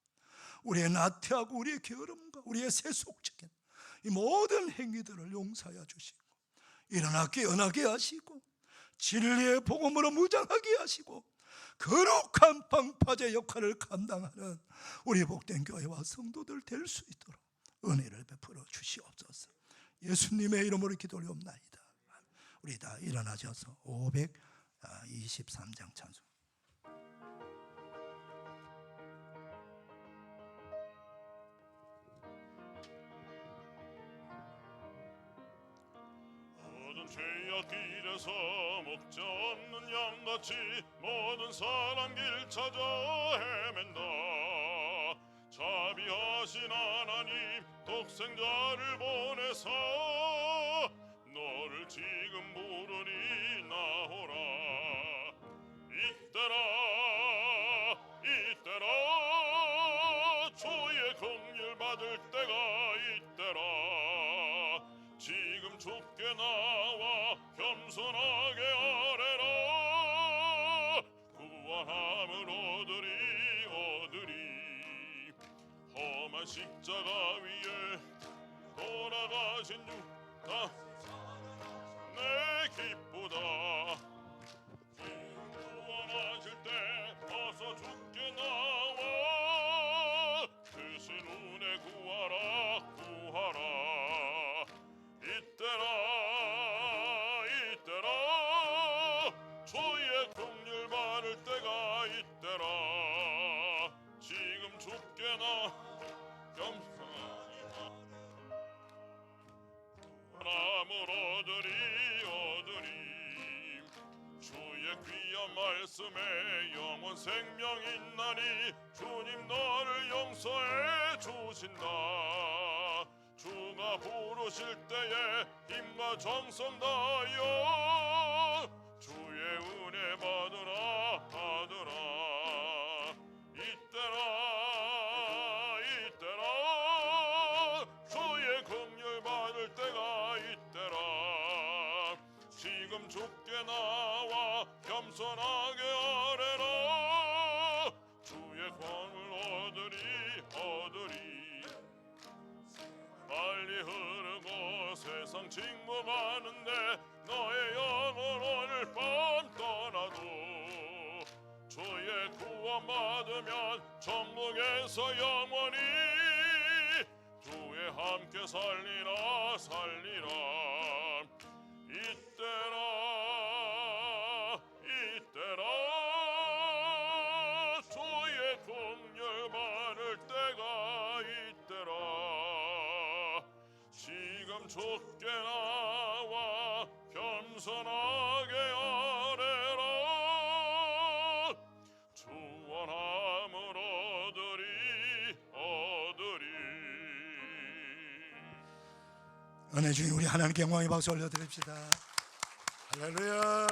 우리의 나태하고 우리의 게으름과 우리의 세속적인 이 모든 행위들을 용서하여 주시고 일어나 깨어나게 하시고 진리의 복음으로 무장하게 하시고 거룩한 방파제 역할을 감당하는 우리 복된 교회와 성도들 될 수 있도록 은혜를 베풀어 주시옵소서. 예수님의 이름으로 기도 올리옵나이다. 우리 다 일어나셔서 523장 찬송. 모든 죄악 길에서 목자 없는 양같이 모든 사람 길 찾아 헤맨다. 자비하신 하나님 독생자를 보내사 너를 지금 부르니 나오라. 이때라 주의 긍휼 받을 때가 이때라. 지금 주께 나와 겸손하게 아뢰라. 구원함을 얻으리. 험한 십자가 위에 돌아가신 주 내 기쁘다. 구원하실 때 어서 주께 나와 크신 은혜 구하라. 이때라 주의 긍휼 받을 때가 이때라. 지금 주께 나 겸손하니 구원함을 얻으리. 주의 귀한 말씀에 영원 생명 있나니 주님 너를 용서해 주신다. 주가 부르실 때에 힘과 정성 다하여 주의 은혜 받으라. 이때라 주의 긍휼 받을 때가 이때라. 지금 주께 나와 겸손하게 아뢰라. 주의 권을 얻으리. 빨리 흐르고 세상 침묵하는데 너의 영혼 오늘 밤 떠나도 주의 구원 받으면 천국에서 영원히 주의 함께 살리라. 이때라 주의 긍휼 받을 때가 이때라. 지금 주께 나와 겸손하게 아뢰라. 주원함을 얻으리. 은혜 주인 우리 하나님께 영광의 박수 올려드립시다. 할렐루야.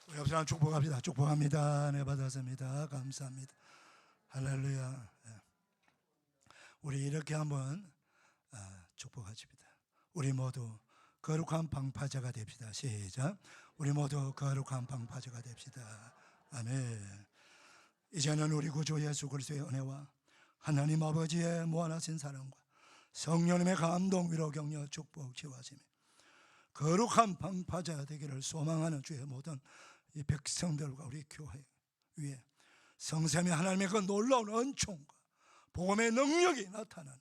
우리 옆 사람 축복합니다. 네, 받았습니다. 감사합니다. 할렐루야. 우리 이렇게 한번 축복하십니다. 우리 모두 거룩한 방파제가 됩시다. 시작. 우리 모두 거룩한 방파제가 됩시다. 아멘. 이제는 우리 구주 예수 그리스도의 은혜와 하나님 아버지의 무한하신 사랑과 성령님의 감동, 위로, 격려, 축복, 치유하심이 거룩한 방파제가 되기를 소망하는 주의 모든 이 백성들과 우리 교회 위에 성삼위 하나님의 그 놀라운 은총과 복음의 능력이 나타나는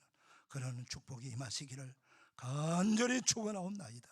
그런 축복이 임하시기를 간절히 축원하옵나이다.